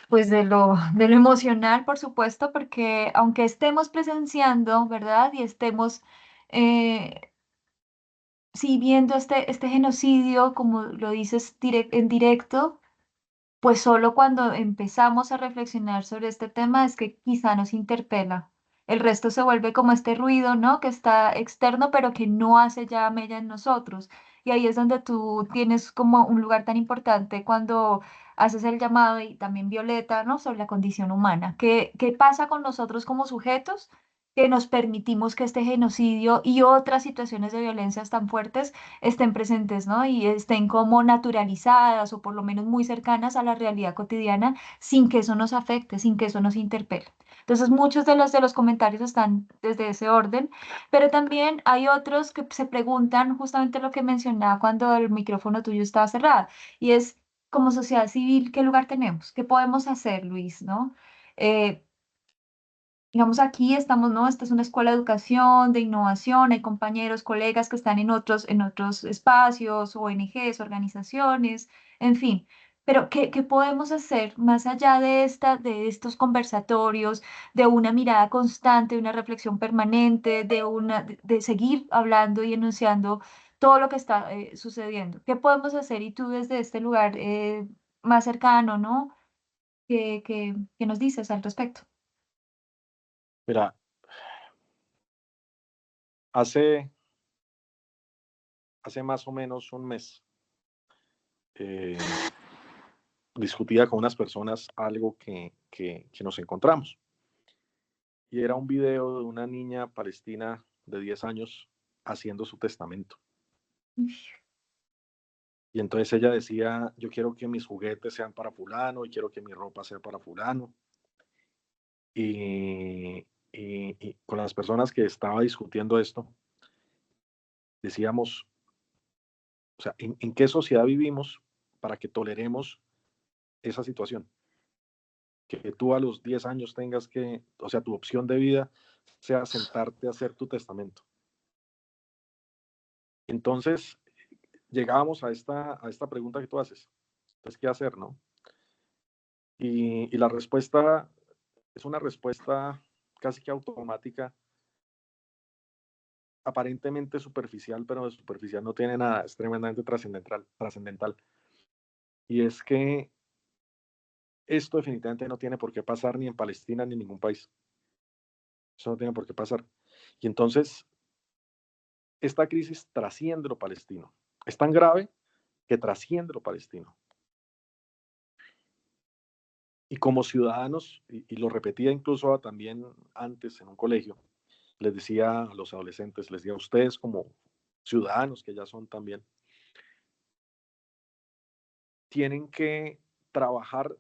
pues de lo emocional, por supuesto, porque aunque estemos presenciando, ¿verdad? Y estemos, eh, sí, viendo este genocidio, como lo dices, en directo, pues solo cuando empezamos a reflexionar sobre este tema es que quizá nos interpela. El resto se vuelve como este ruido, ¿no? Que está externo, pero que no hace ya mella en nosotros. Y ahí es donde tú tienes como un lugar tan importante cuando haces el llamado y también Violeta, ¿no? Sobre la condición humana. ¿Qué pasa con nosotros como sujetos? Que nos permitimos que este genocidio y otras situaciones de violencias tan fuertes estén presentes, ¿no? Y estén como naturalizadas o por lo menos muy cercanas a la realidad cotidiana sin que eso nos afecte, sin que eso nos interpele. Entonces, muchos de los comentarios están desde ese orden, pero también hay otros que se preguntan justamente lo que mencionaba cuando el micrófono tuyo estaba cerrado, y es, como sociedad civil, ¿qué lugar tenemos? ¿Qué podemos hacer, Luis, no? Digamos, aquí estamos, ¿no? Esta es una escuela de educación, de innovación, hay compañeros, colegas que están en otros espacios, ONGs, organizaciones, en fin. Pero, ¿qué podemos hacer más allá de de estos conversatorios, de una mirada constante, de una reflexión permanente, de seguir hablando y enunciando todo lo que está sucediendo? ¿Qué podemos hacer? Y tú desde este lugar más cercano, ¿no? ¿Qué nos dices al respecto? Mira, hace más o menos un mes, discutía con unas personas algo que nos encontramos. Y era un video de una niña palestina de 10 años haciendo su testamento. Y entonces ella decía, yo quiero que mis juguetes sean para fulano y quiero que mi ropa sea para fulano. Y con las personas que estaba discutiendo esto, decíamos, o sea, ¿en qué sociedad vivimos para que toleremos esa situación? Que tú a los 10 años tengas que, o sea, tu opción de vida sea sentarte a hacer tu testamento. Entonces, llegábamos a esta pregunta que tú haces. Entonces, ¿qué hacer, no? Y la respuesta es una respuesta casi que automática, aparentemente superficial, pero de superficial no tiene nada, es tremendamente trascendental. Y es que esto definitivamente no tiene por qué pasar ni en Palestina ni en ningún país. Eso no tiene por qué pasar. Y entonces, esta crisis trasciende lo palestino. Es tan grave que trasciende lo palestino. Y como ciudadanos, y lo repetía incluso también antes en un colegio, les decía a los adolescentes, les decía a ustedes como ciudadanos que ya son también, tienen que trabajar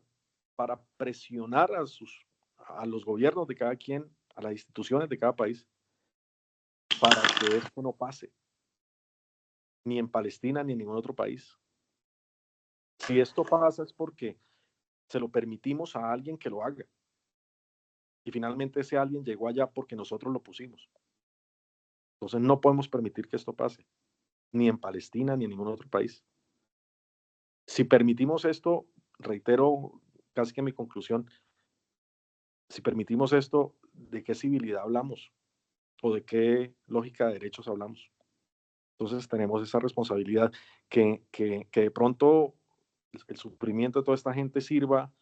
para presionar a los gobiernos de cada quien, a las instituciones de cada país, para que esto no pase, ni en Palestina ni en ningún otro país. Si esto pasa es porque se lo permitimos a alguien que lo haga. Y finalmente ese alguien llegó allá porque nosotros lo pusimos. Entonces no podemos permitir que esto pase, ni en Palestina ni en ningún otro país. Si permitimos esto, reitero casi que mi conclusión, si permitimos esto, ¿de qué civilidad hablamos? ¿O de qué lógica de derechos hablamos? Entonces tenemos esa responsabilidad que de pronto el sufrimiento de toda esta gente sirva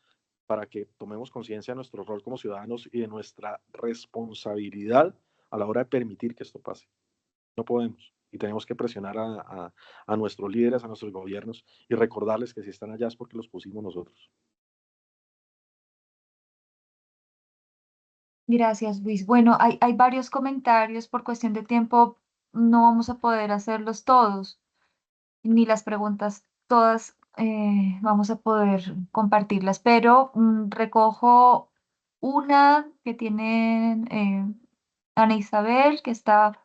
para que tomemos conciencia de nuestro rol como ciudadanos y de nuestra responsabilidad a la hora de permitir que esto pase. No podemos. Y tenemos que presionar a nuestros líderes, a nuestros gobiernos y recordarles que si están allá es porque los pusimos nosotros. Gracias, Luis. Bueno, hay varios comentarios. Por cuestión de tiempo, no vamos a poder hacerlos todos, ni las preguntas todas vamos a poder compartirlas, pero recojo una que tiene Ana Isabel, que está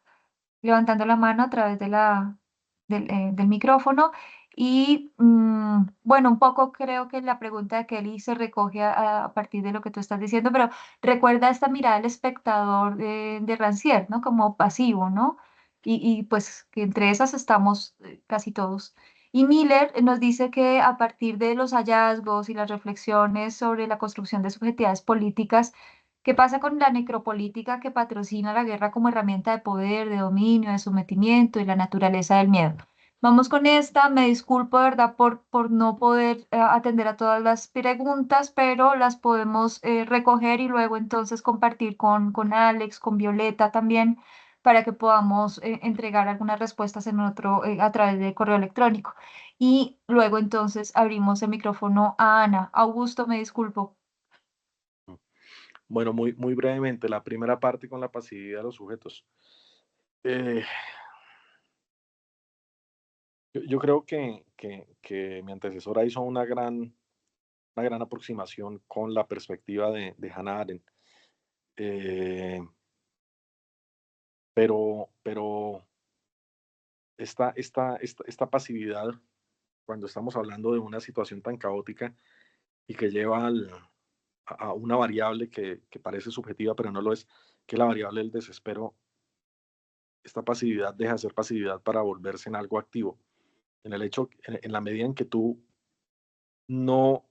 levantando la mano a través del micrófono. Y bueno, un poco creo que la pregunta de Kelly se recoge a partir de lo que tú estás diciendo, pero recuerda esta mirada del espectador de Rancière, ¿no? Como pasivo, ¿no? Y pues que entre esas estamos casi todos. Y Miller nos dice que a partir de los hallazgos y las reflexiones sobre la construcción de subjetividades políticas, ¿qué pasa con la necropolítica que patrocina la guerra como herramienta de poder, de dominio, de sometimiento y la naturaleza del miedo? Vamos con esta, me disculpo de verdad por no poder atender a todas las preguntas, pero las podemos recoger y luego entonces compartir con Alex, con Violeta también, para que podamos entregar algunas respuestas en otro, a través de correo electrónico. Y luego entonces abrimos el micrófono a Ana. Augusto, me disculpo. Bueno, muy brevemente, la primera parte con la pasividad de los sujetos. Yo creo que mi antecesora hizo una gran aproximación con la perspectiva de Hannah Arendt. Pero esta pasividad, cuando estamos hablando de una situación tan caótica y que lleva a una variable que parece subjetiva, pero no lo es, que es la variable del desespero, esta pasividad deja de ser pasividad para volverse en algo activo. En la medida en que tú no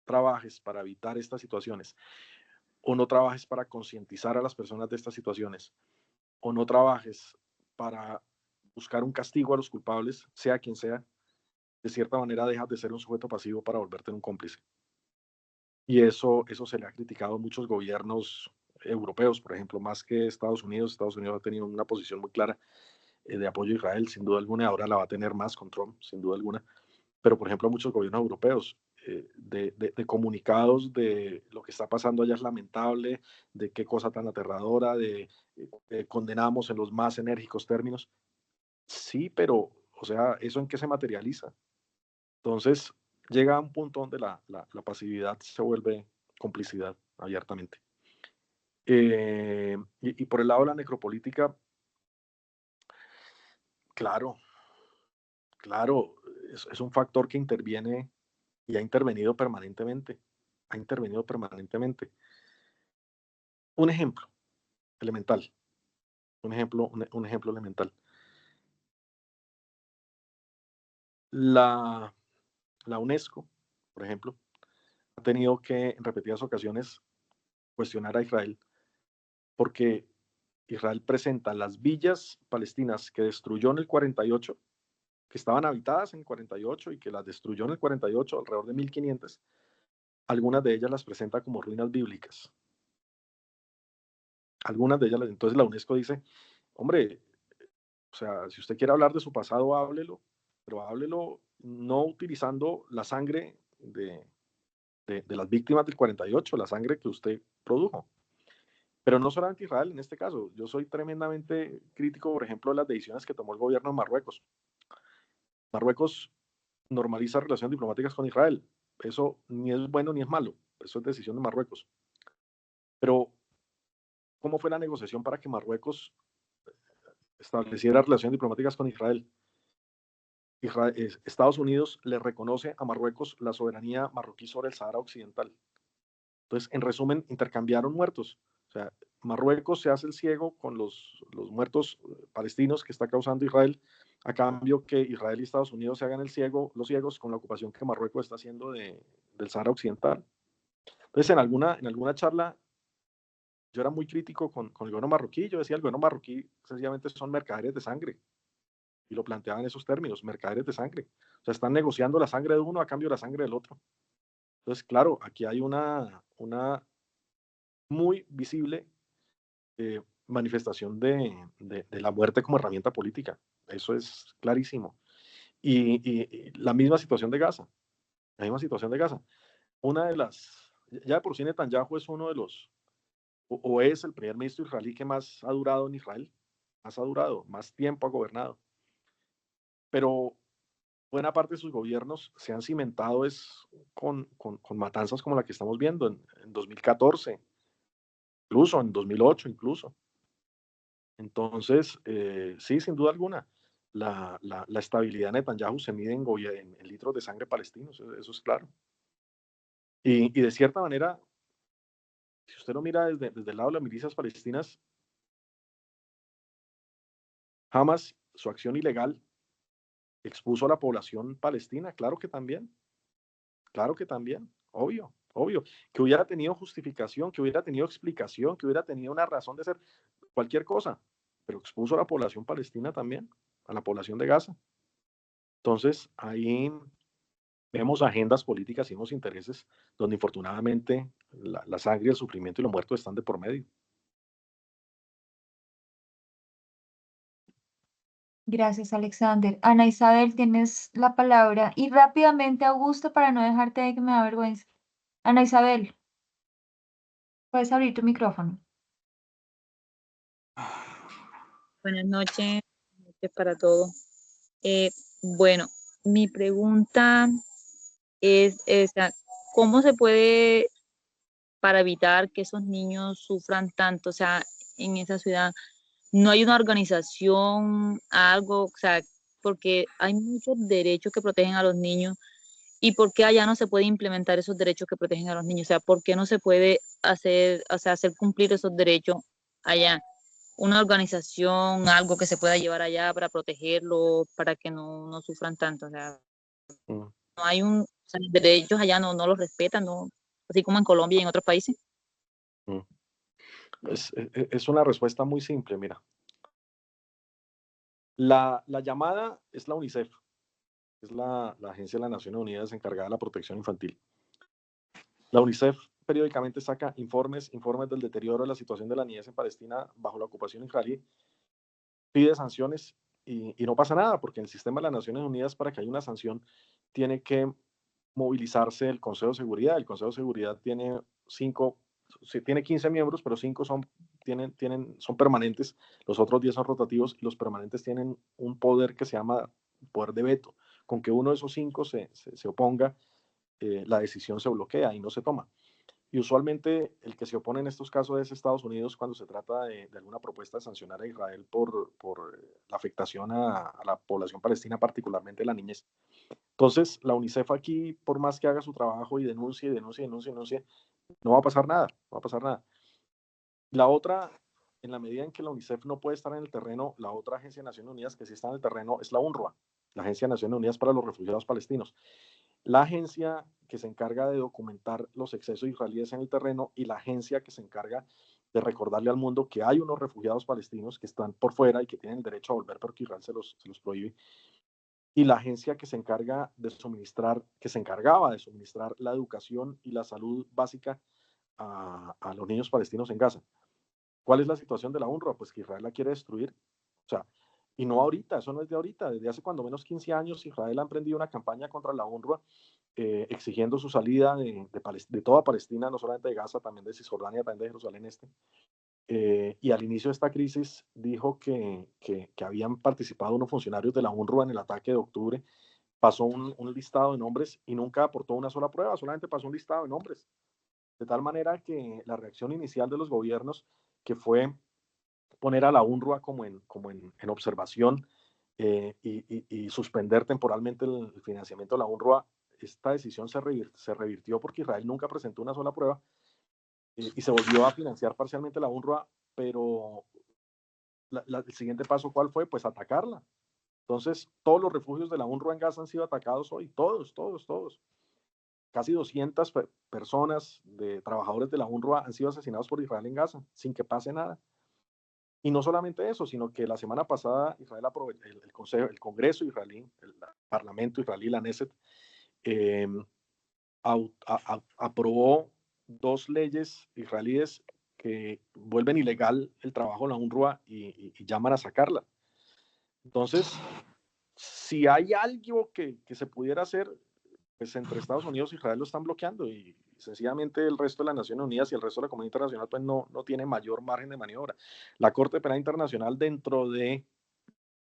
trabajes para evitar estas situaciones, o no trabajes para concientizar a las personas de estas situaciones, o no trabajes para buscar un castigo a los culpables, sea quien sea, de cierta manera dejas de ser un sujeto pasivo para volverte en un cómplice. Y eso se le ha criticado a muchos gobiernos europeos, por ejemplo, más que Estados Unidos. Estados Unidos ha tenido una posición muy clara de apoyo a Israel, sin duda alguna, ahora la va a tener más con Trump, sin duda alguna. Pero, por ejemplo, muchos gobiernos europeos de comunicados de lo que está pasando allá es lamentable, de qué cosa tan aterradora, condenamos en los más enérgicos términos. Sí, pero, o sea, ¿eso en qué se materializa? Entonces, llega a un punto donde la pasividad se vuelve complicidad abiertamente. Y por el lado de la necropolítica, claro, claro, es un factor que interviene y ha intervenido permanentemente. Ha intervenido permanentemente. Un ejemplo elemental. Un ejemplo elemental. La UNESCO, por ejemplo, ha tenido que en repetidas ocasiones cuestionar a Israel porque Israel presenta las villas palestinas que destruyó en el 48, que estaban habitadas en el 48 y que las destruyó en el 48, alrededor de 1500, algunas de ellas las presenta como ruinas bíblicas. Algunas de ellas, entonces la UNESCO dice, hombre, o sea, si usted quiere hablar de su pasado, háblelo, pero háblelo no utilizando la sangre de las víctimas del 48, la sangre que usted produjo. Pero no solamente Israel en este caso. Yo soy tremendamente crítico, por ejemplo, de las decisiones que tomó el gobierno de Marruecos. Marruecos normaliza relaciones diplomáticas con Israel. Eso ni es bueno ni es malo. Eso es decisión de Marruecos. Pero, ¿cómo fue la negociación para que Marruecos estableciera relaciones diplomáticas con Israel? Estados Unidos le reconoce a Marruecos la soberanía marroquí sobre el Sahara Occidental. Entonces, en resumen, intercambiaron muertos. O sea, Marruecos se hace el ciego con los muertos palestinos que está causando Israel, a cambio que Israel y Estados Unidos se hagan los ciegos con la ocupación que Marruecos está haciendo del Sahara Occidental. Entonces, en alguna charla, yo era muy crítico con el gobierno marroquí. Yo decía, el gobierno marroquí sencillamente son mercaderes de sangre. Y lo planteaba en esos términos, mercaderes de sangre. O sea, están negociando la sangre de uno a cambio de la sangre del otro. Entonces, claro, aquí hay una muy visible manifestación de la muerte como herramienta política. Eso es clarísimo. Y la misma situación de Gaza. La misma situación de Gaza. Una de las, ya de por sí Netanyahu es uno de los, o es el primer ministro israelí que más ha durado en Israel. Más ha durado, más tiempo ha gobernado. Pero buena parte de sus gobiernos se han cimentado con matanzas como la que estamos viendo en 2014, incluso en 2008, incluso. Entonces, sí, sin duda alguna, la estabilidad de Netanyahu se mide en litros de sangre palestinos, eso es claro. Y de cierta manera, si usted lo mira desde el lado de las milicias palestinas, Hamas, su acción ilegal, expuso a la población palestina, claro que también, obvio, obvio, que hubiera tenido justificación, que hubiera tenido explicación, que hubiera tenido una razón de ser cualquier cosa, pero expuso a la población palestina también, a la población de Gaza. Entonces, ahí vemos agendas políticas y unos intereses donde infortunadamente la sangre, el sufrimiento y los muertos están de por medio. Gracias, Alexander. Ana Isabel, tienes la palabra. Y rápidamente, Augusto, para no dejarte ahí que me da vergüenza. Ana Isabel, puedes abrir tu micrófono. Buenas noches para todos. Bueno, mi pregunta es esa, ¿cómo se puede para evitar que esos niños sufran tanto? O sea, en esa ciudad no hay una organización, algo, o sea, porque hay muchos derechos que protegen a los niños y por qué allá no se puede implementar esos derechos que protegen a los niños, o sea, por qué no se puede hacer, o sea, hacer cumplir esos derechos allá. Una organización, algo que se pueda llevar allá para protegerlos, para que no sufran tanto, o sea, Mm. no hay o sea, los derechos allá no los respetan, no, así como en Colombia y en otros países. Mm. Es una respuesta muy simple, mira. La llamada es la UNICEF, es la Agencia de las Naciones Unidas encargada de la protección infantil. La UNICEF periódicamente saca informes del deterioro de la situación de la niñez en Palestina bajo la ocupación israelí, pide sanciones y no pasa nada, porque el sistema de las Naciones Unidas, para que haya una sanción, tiene que movilizarse el Consejo de Seguridad. El Consejo de Seguridad tiene 15 miembros, pero 5 son permanentes, los otros 10 son rotativos, y los permanentes tienen un poder que se llama poder de veto. Con que uno de esos 5 se oponga, la decisión se bloquea y no se toma. Y usualmente el que se opone en estos casos es Estados Unidos cuando se trata de alguna propuesta de sancionar a Israel por la afectación a la población palestina, particularmente la niñez. Entonces, la UNICEF aquí, por más que haga su trabajo y denuncie, no va a pasar nada, no va a pasar nada. La otra, en la medida en que la UNICEF no puede estar en el terreno, la otra agencia de Naciones Unidas que sí está en el terreno es la UNRWA, la Agencia de Naciones Unidas para los Refugiados Palestinos. La agencia que se encarga de documentar los excesos israelíes en el terreno y la agencia que se encarga de recordarle al mundo que hay unos refugiados palestinos que están por fuera y que tienen el derecho a volver porque Israel se los prohíbe. Y la agencia que se encargaba de suministrar la educación y la salud básica a los niños palestinos en Gaza. ¿Cuál es la situación de la UNRWA? Pues que Israel la quiere destruir. O sea, y no ahorita, eso no es de ahorita, desde hace cuando menos 15 años Israel ha emprendido una campaña contra la UNRWA, exigiendo su salida de toda Palestina, no solamente de Gaza, también de Cisjordania, también de Jerusalén Este. Y al inicio de esta crisis dijo que habían participado unos funcionarios de la UNRWA en el ataque de octubre. Pasó un listado de nombres y nunca aportó una sola prueba, solamente pasó un listado de nombres. De tal manera que la reacción inicial de los gobiernos, que fue poner a la UNRWA como en observación y suspender temporalmente el financiamiento de la UNRWA, esta decisión se revirtió porque Israel nunca presentó una sola prueba y se volvió a financiar parcialmente la UNRWA, pero el siguiente paso, ¿cuál fue? Pues atacarla. Entonces, todos los refugios de la UNRWA en Gaza han sido atacados hoy, todos. Casi 200 personas, trabajadores de la UNRWA, han sido asesinados por Israel en Gaza, sin que pase nada. Y no solamente eso, sino que la semana pasada Israel el Congreso israelí, el Parlamento israelí, la Knesset, aprobó 2 leyes israelíes que vuelven ilegal el trabajo de la UNRWA y llaman a sacarla. Entonces, si hay algo que se pudiera hacer, pues entre Estados Unidos e Israel lo están bloqueando y sencillamente el resto de las Naciones Unidas y el resto de la comunidad internacional pues no tiene mayor margen de maniobra. La Corte Penal Internacional, dentro de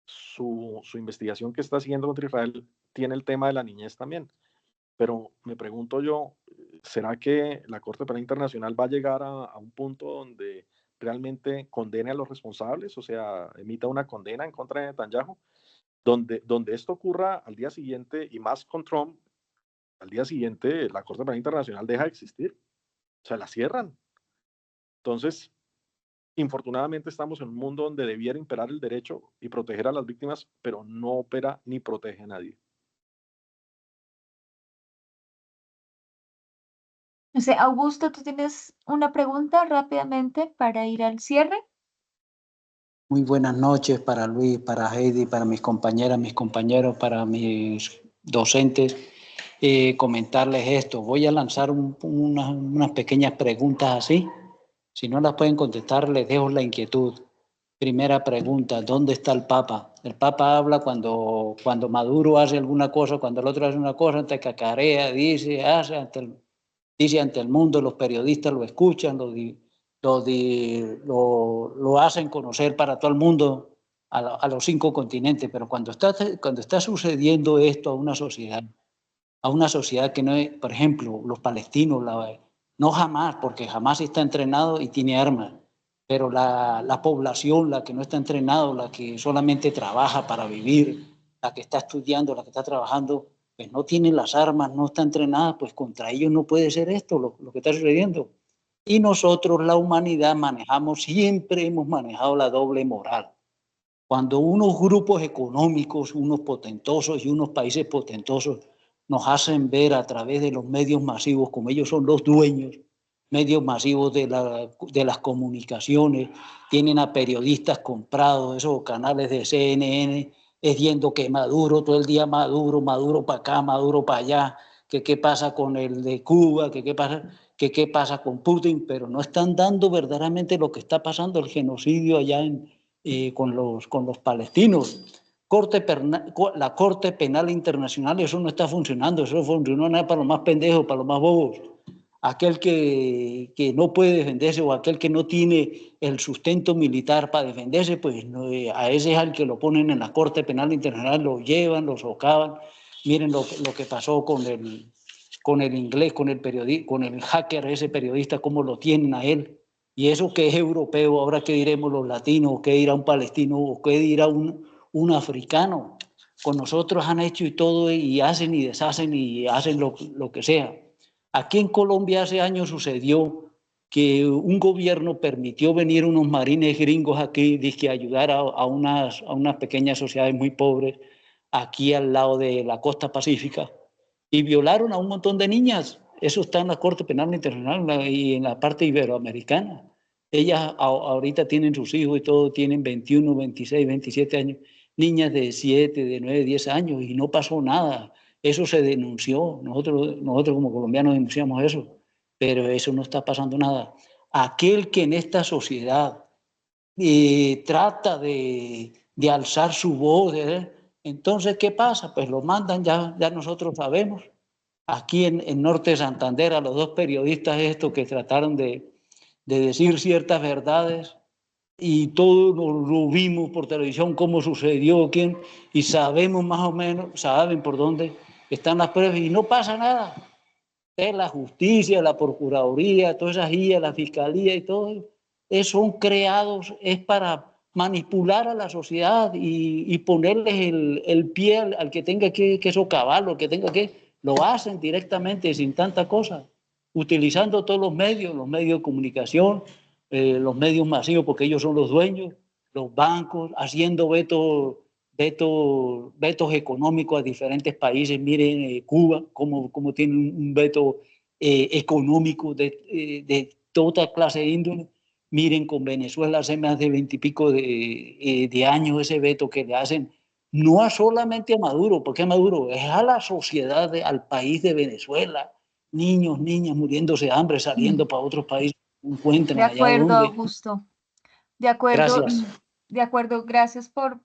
su investigación que está haciendo contra Israel, tiene el tema de la niñez también. Pero me pregunto yo, ¿será que la Corte Penal Internacional va a llegar a un punto donde realmente condene a los responsables, o sea, emita una condena en contra de Netanyahu? Donde esto ocurra al día siguiente, y más con Trump, al día siguiente la Corte Penal Internacional deja de existir, o sea, la cierran. Entonces, infortunadamente estamos en un mundo donde debiera imperar el derecho y proteger a las víctimas, pero no opera ni protege a nadie. No sé, Augusto, ¿tú tienes una pregunta rápidamente para ir al cierre? Muy buenas noches para Luis, para Heidi, para mis compañeras, mis compañeros, para mis docentes. Comentarles esto. Voy a lanzar unas pequeñas preguntas así. Si no las pueden contestar, les dejo la inquietud. Primera pregunta, ¿dónde está el Papa? El Papa habla cuando Maduro hace alguna cosa, cuando el otro hace una cosa, te cacarea, dice, hace ante el mundo, los periodistas lo escuchan, lo hacen conocer para todo el mundo, a los 5 continentes, pero cuando está sucediendo esto a una sociedad que no es, por ejemplo, los palestinos, no Hamás, porque Hamás está entrenado y tiene armas, pero la población, la que no está entrenada, la que solamente trabaja para vivir, la que está estudiando, la que está trabajando, pues no tiene las armas, no está entrenada, pues contra ellos no puede ser esto lo que está sucediendo. Y nosotros, la humanidad, siempre hemos manejado la doble moral. Cuando unos grupos económicos, unos potentosos y unos países potentosos nos hacen ver a través de los medios masivos, como ellos son los dueños, medios masivos de las comunicaciones, tienen a periodistas comprados, esos canales de CNN, viendo que Maduro, todo el día Maduro para acá, Maduro para allá, que qué pasa con el de Cuba, que qué pasa con Putin, pero no están dando verdaderamente lo que está pasando, el genocidio allá con los palestinos. la Corte Penal Internacional, eso no está funcionando, eso funciona nada para los más pendejos, para los más bobos. Aquel que no puede defenderse o aquel que no tiene el sustento militar para defenderse, pues no, a ese es al que lo ponen en la Corte Penal Internacional, lo llevan, lo socavan. Miren lo que pasó con el inglés, con el hacker, ese periodista, cómo lo tienen a él. Y eso que es europeo, ahora qué diremos los latinos, qué dirá un palestino, o qué dirá un africano. Con nosotros han hecho y todo, y hacen y deshacen y hacen lo que sea. Aquí en Colombia hace años sucedió que un gobierno permitió venir unos marines gringos aquí, dizque ayudar a unas pequeñas sociedades muy pobres, aquí al lado de la costa pacífica, y violaron a un montón de niñas. Eso está en la Corte Penal Internacional y en la parte iberoamericana. Ellas ahorita tienen sus hijos y todo, tienen 21, 26, 27 años, niñas de 7, de 9, 10 años, y no pasó nada. Eso se denunció, nosotros como colombianos denunciamos eso, pero eso no está pasando nada. Aquel que en esta sociedad trata de alzar su voz, entonces, ¿qué pasa? Pues lo mandan, ya nosotros sabemos. Aquí en Norte de Santander, a los dos periodistas estos que trataron de decir ciertas verdades, y todos lo vimos por televisión, cómo sucedió, quién, y sabemos más o menos, saben por dónde están las pruebas, y no pasa nada. La justicia, la procuraduría, todas esas guías, la fiscalía y todo, son creados, es para manipular a la sociedad y ponerles el pie al que tenga que socavarlo, al que tenga que, lo hacen directamente sin tanta cosa, utilizando todos los medios de comunicación, los medios masivos, porque ellos son los dueños, los bancos, haciendo vetos económicos a diferentes países. Miren Cuba, cómo tiene un veto económico de toda clase de índole. Miren con Venezuela hace más de 20 y pico de años ese veto que le hacen, no solamente a Maduro, porque a Maduro es a la sociedad, al país de Venezuela, niños, niñas muriéndose de hambre, saliendo para otros países, no encuentran De allá acuerdo, donde. Augusto. De acuerdo, Gracias. de acuerdo. Gracias por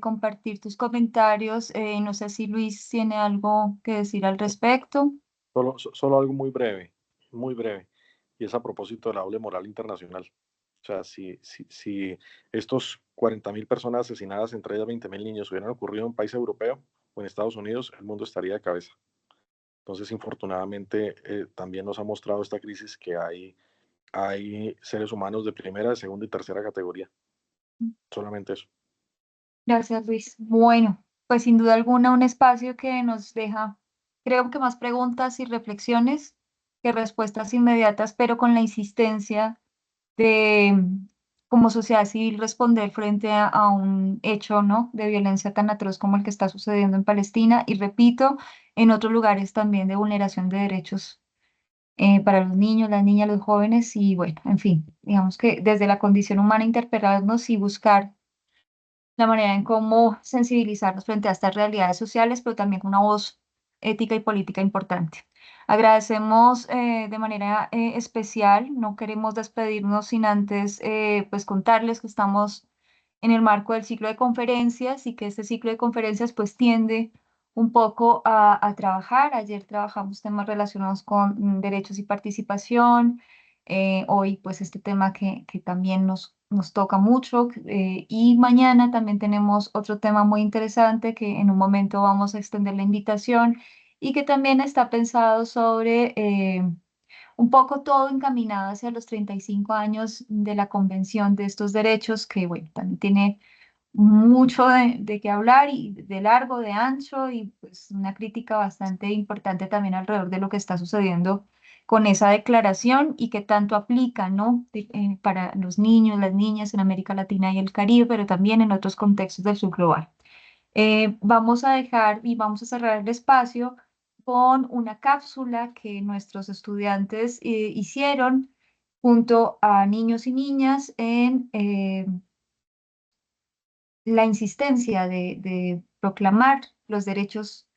compartir tus comentarios. No sé si Luis tiene algo que decir al respecto. Solo algo muy breve, y es a propósito de la doble moral internacional. O sea, si estos 40.000 personas asesinadas, entre ellas 20.000 niños, hubieran ocurrido en un país europeo o en Estados Unidos, el mundo estaría de cabeza. Entonces, infortunadamente, también nos ha mostrado esta crisis que hay seres humanos de primera, de segunda y tercera categoría. Solamente eso. Gracias, Luis. Bueno, pues sin duda alguna un espacio que nos deja, creo que más preguntas y reflexiones que respuestas inmediatas, pero con la insistencia de, como sociedad civil, responder frente a un hecho, ¿no?, de violencia tan atroz como el que está sucediendo en Palestina y, repito, en otros lugares también de vulneración de derechos para los niños, las niñas, los jóvenes y, bueno, en fin, digamos que desde la condición humana interpelarnos y buscar la manera en cómo sensibilizarnos frente a estas realidades sociales, pero también con una voz ética y política importante. Agradecemos de manera especial, no queremos despedirnos sin antes pues contarles que estamos en el marco del ciclo de conferencias y que este ciclo de conferencias pues tiende un poco a trabajar. Ayer trabajamos temas relacionados con derechos y participación, hoy pues este tema que también nos toca mucho, y mañana también tenemos otro tema muy interesante que en un momento vamos a extender la invitación y que también está pensado sobre un poco todo encaminado hacia los 35 años de la Convención de estos derechos, que bueno, también tiene mucho de qué hablar y de largo, de ancho y pues una crítica bastante importante también alrededor de lo que está sucediendo con esa declaración y que tanto aplica, ¿no?, para los niños, las niñas en América Latina y el Caribe, pero también en otros contextos del sur global. Vamos a dejar y vamos a cerrar el espacio con una cápsula que nuestros estudiantes hicieron junto a niños y niñas en la insistencia de proclamar los derechos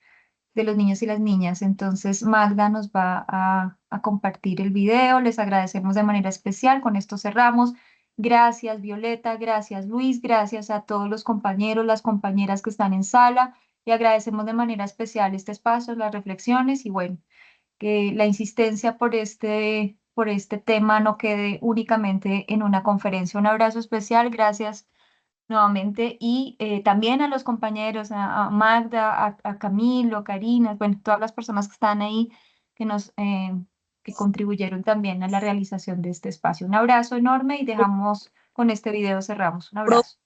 de los niños y las niñas. Entonces, Magda nos va a compartir el video. Les agradecemos de manera especial. Con esto cerramos. Gracias, Violeta, gracias, Luis, gracias a todos los compañeros, las compañeras que están en sala, y agradecemos de manera especial este espacio, las reflexiones, y bueno, que la insistencia por este tema no quede únicamente en una conferencia. Un abrazo especial, gracias nuevamente, y también a los compañeros, a Magda, a Camilo, a Karina, bueno, todas las personas que están ahí, que contribuyeron también a la realización de este espacio. Un abrazo enorme y dejamos con este video, cerramos. Un abrazo.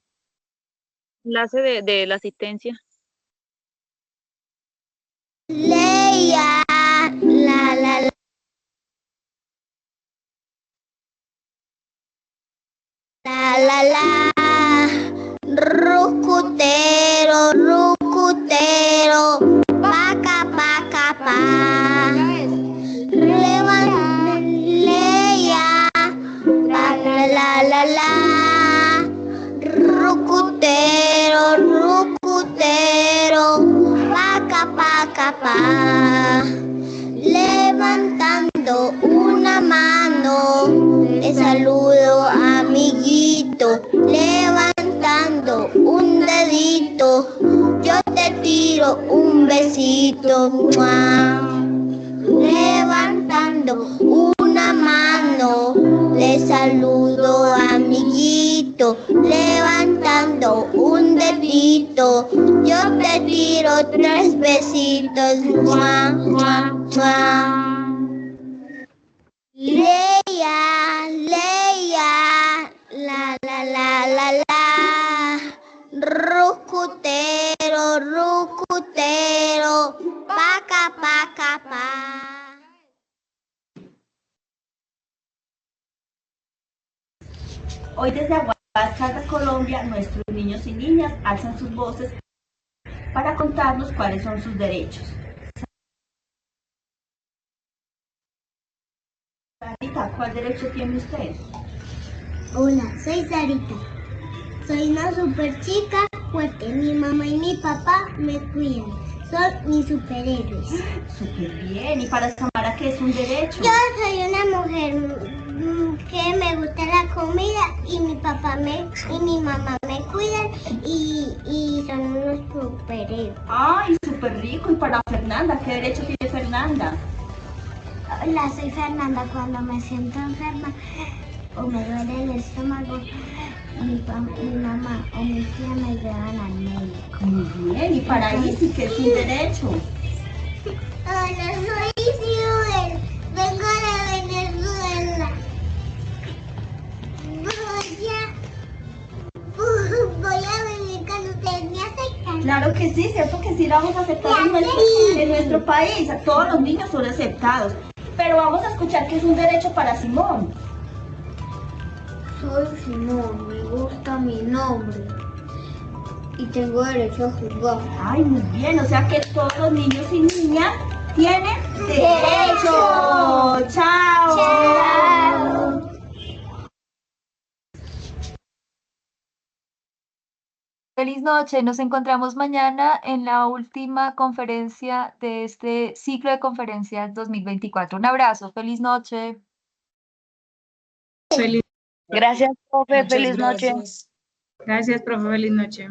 Enlace de la asistencia. Leia, la la la. La la la, rucutero, rucutero, paca, paca, pa. Levanta, leia, la la, rucutero, rucutero, paca, paca, pa. Levantando una mano, te saludo, amiguito. Levantando un dedito, yo te tiro un besito. ¡Mua! Levantando una mano, te saludo, amiguito. Levantando un dedito, yo te tiro 3 besitos. ¡Mua, mua, mua! Leia, leia, la la la la la, rucutero, rucutero, paca, paca, pa. Hoy desde Aguascalientes, Colombia, nuestros niños y niñas alzan sus voces para contarnos cuáles son sus derechos. Sarita, ¿cuál derecho tiene usted? Hola, soy Sarita. Soy una super chica fuerte. Mi mamá y mi papá me cuidan. Son mis superhéroes. Súper bien. ¿Y para Samara qué es un derecho? Yo soy una mujer que me gusta la comida y mi papá y mi mamá me cuidan y son unos superhéroes. Ay, súper rico. ¿Y para Fernanda qué derecho tiene Fernanda? Hola, soy Fernanda. Cuando me siento enferma o me duele el estómago, mi mamá o mi tía me llevan al médico. Muy bien. ¿Y para Isi qué es un derecho? Hola, soy Isabel. Vengo de Venezuela. Voy a venir con ustedes. ¿Me aceptan? Claro que sí, cierto que sí la vamos a aceptar en nuestro país. A todos los niños son aceptados. Pero vamos a escuchar qué es un derecho para Simón. Soy Simón, me gusta mi nombre y tengo derecho a jugar. Ay, muy bien, o sea que todos los niños y niñas tienen derecho. ¡Chao! ¡Chao! Feliz noche, nos encontramos mañana en la última conferencia de este ciclo de conferencias 2024. Un abrazo, feliz noche. Gracias, profe. Muchas Feliz noche. gracias. Gracias, profe. Feliz noche.